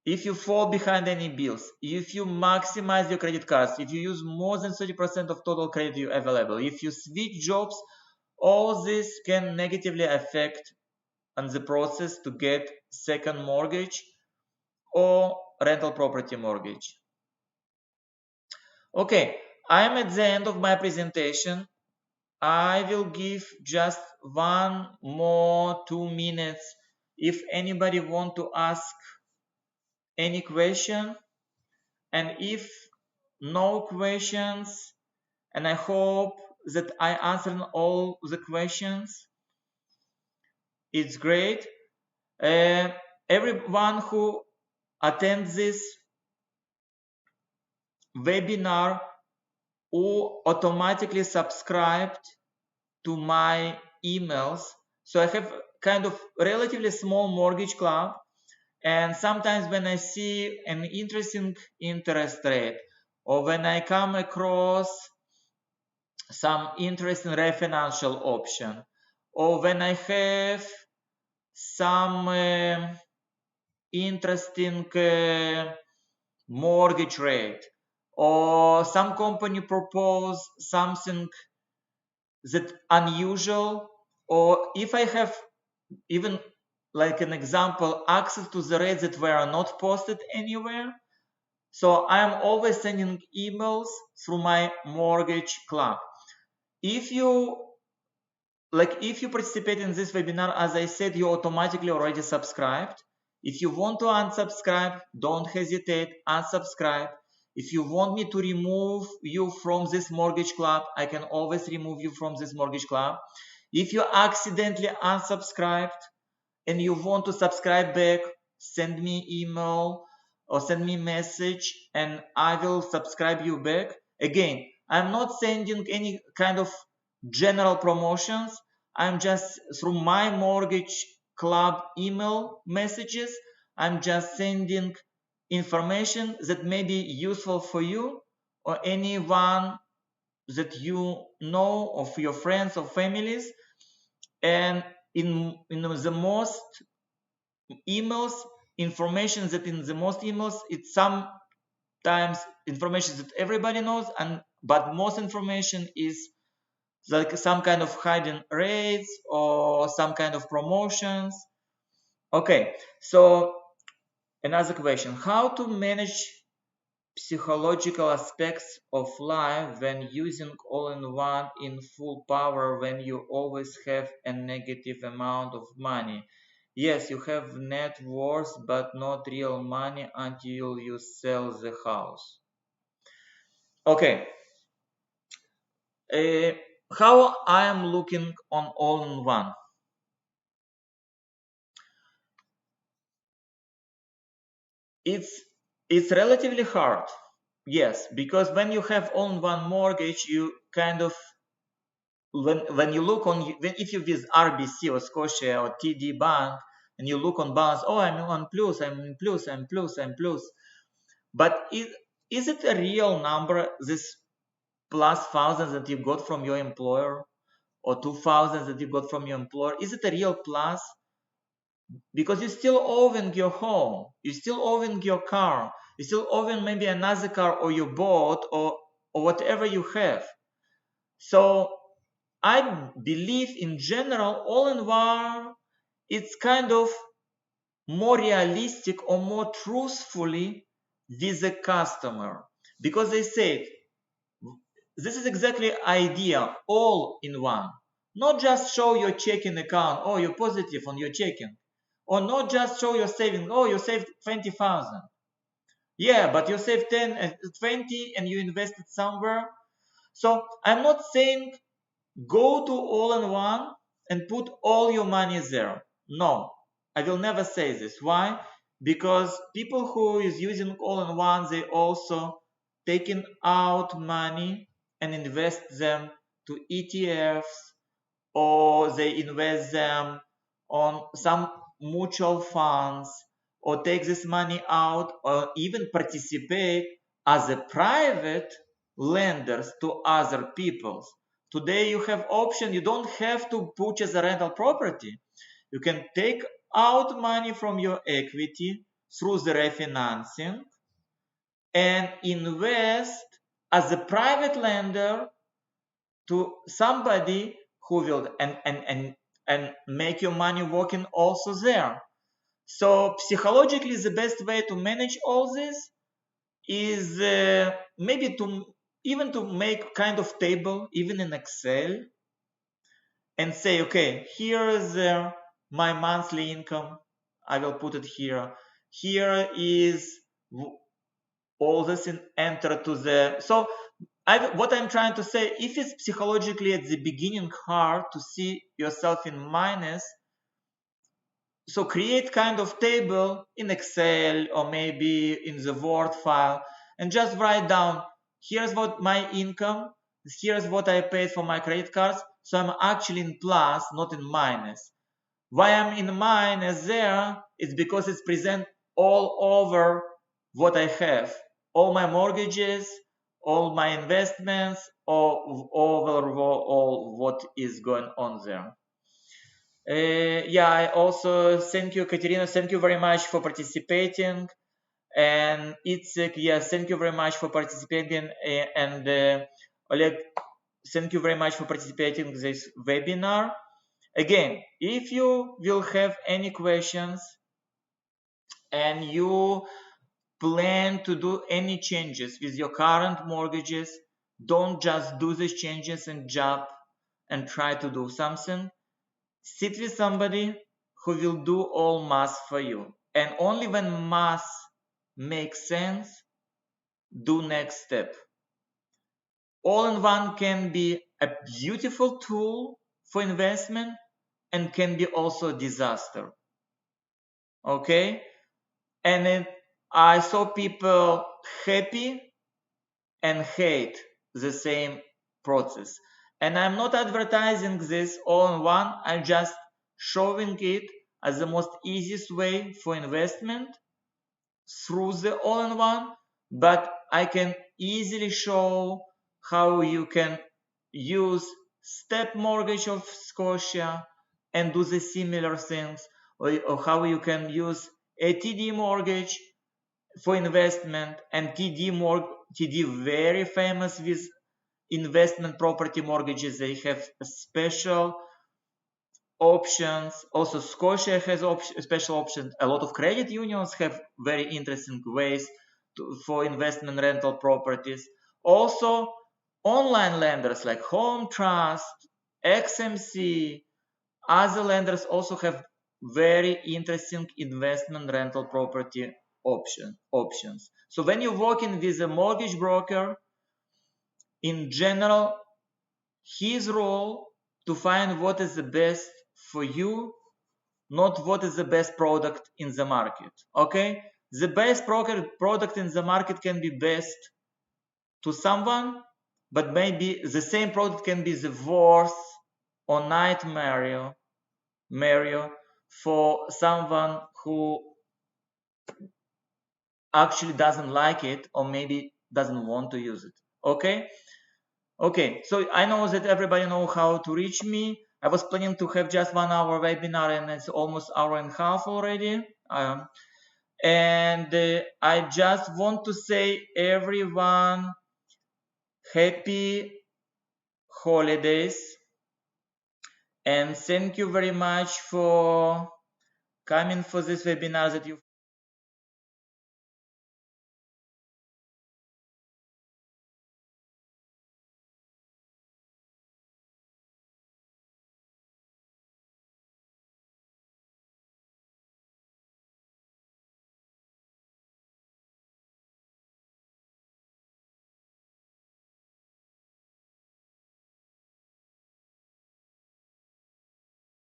A: If you fall behind any bills, if you maximize your credit cards, if you use more than 30% of total credit you available, if you switch jobs, all this can negatively affect on the process to get second mortgage or rental property mortgage. Okay, I am at the end of my presentation. I will give just 2 minutes if anybody want to ask any question, and if no questions, and I hope that I answered all the questions, it's great. Everyone who attends this webinar who automatically subscribed to my emails. So I have kind of relatively small mortgage club, and sometimes when I see an interesting interest rate, or when I come across some interesting refinancial option, or when I have some interesting mortgage rate, or some company propose something that unusual, or if I have, even like an example, access to the rates that were not posted anywhere, so I'm always sending emails through my mortgage club. If you participate in this webinar, as I said, you automatically already subscribed. If you want to unsubscribe, don't hesitate, unsubscribe. If you want me to remove you from this mortgage club, I can always remove you from this mortgage club. If you accidentally unsubscribed and you want to subscribe back, send me email or send me message and I will subscribe you back. Again, I'm not sending any kind of general promotions. I'm just, through my mortgage club email messages, I'm just sending information that may be useful for you or anyone that you know of your friends or families. And in the most emails, information that in the most emails, it's sometimes information that everybody knows, but most information is like some kind of hidden rates or some kind of promotions. Okay, so another question: how to manage psychological aspects of life when using all-in-one in full power, when you always have a negative amount of money? Yes, you have net worth, but not real money until you sell the house. Okay, how I am looking on all-in-one? It's relatively hard, yes, because when you have all-in-one mortgage, you kind of, when you look on, if you visit RBC or Scotia or TD Bank and you look on balance, oh, I'm on plus, I'm in plus, I'm plus, I'm plus. But is it a real number, this plus thousands that you got from your employer or 2,000 that you got from your employer, is it a real plus? Because you're still owing your home, you're still owing your car, you're still owing maybe another car or your boat or whatever you have. So I believe in general, all-in-one, it's kind of more realistic or more truthfully with the customer, because they said this is exactly idea, all in one. Not just show your checking account, oh, you're positive on your checking, or not just show your saving, oh, you saved 20,000. Yeah, but you saved 10 and 20 and you invested somewhere. So I'm not saying go to all-in-one and put all your money there. No, I will never say this. Why? Because people who is using all-in-one, they also taking out money and invest them to ETFs, or they invest them on some mutual funds, or take this money out, or even participate as a private lenders to other people. Today you have option, you don't have to purchase a rental property. You can take out money from your equity through the refinancing and invest as a private lender to somebody who will and make your money working also there. So psychologically, the best way to manage all this is maybe to even to make kind of table, even in Excel, and say, okay, here is my monthly income. I will put it here. Here is all this in enter to the. So what I'm trying to say, if it's psychologically at the beginning hard to see yourself in minus, so create kind of table in Excel or maybe in the Word file and just write down, here's what my income, here's what I paid for my credit cards. So I'm actually in plus, not in minus. Why I'm in minus there is because it's present all over what I have. All my mortgages, all my investments, all what is going on there. Yeah, I also thank you, Katerina. Thank you very much for participating. And Itzek, yes, thank you very much for participating. And Oleg, thank you very much for participating in this webinar. Again, if you will have any questions and you plan to do any changes with your current mortgages, don't just do these changes and jump and try to do something. Sit with somebody who will do all math for you. And only when math makes sense, do next step. All-in-one can be a beautiful tool for investment and can be also a disaster. Okay? And I saw people happy and hate the same process. And I'm not advertising this all-in-one, I'm just showing it as the most easiest way for investment through the all-in-one, but I can easily show how you can use step mortgage of Scotia and do the similar things, or how you can use a TD mortgage for investment, and TD very famous with investment property mortgages. They have special options. Also Scotia has special options. A lot of credit unions have very interesting ways for investment rental properties. Also online lenders like Home Trust, XMC, other lenders also have very interesting investment rental property options. So when you're working with a mortgage broker, in general, his role to find what is the best for you, not what is the best product in the market. Okay, the best product in the market can be best to someone, but maybe the same product can be the worst or nightmare for someone who actually doesn't like it or maybe doesn't want to use it. Okay, Okay, so I know that everybody know how to reach me. I was planning to have just 1 hour webinar and it's almost hour and a half already. I just want to say everyone happy holidays and thank you very much for coming for this webinar that you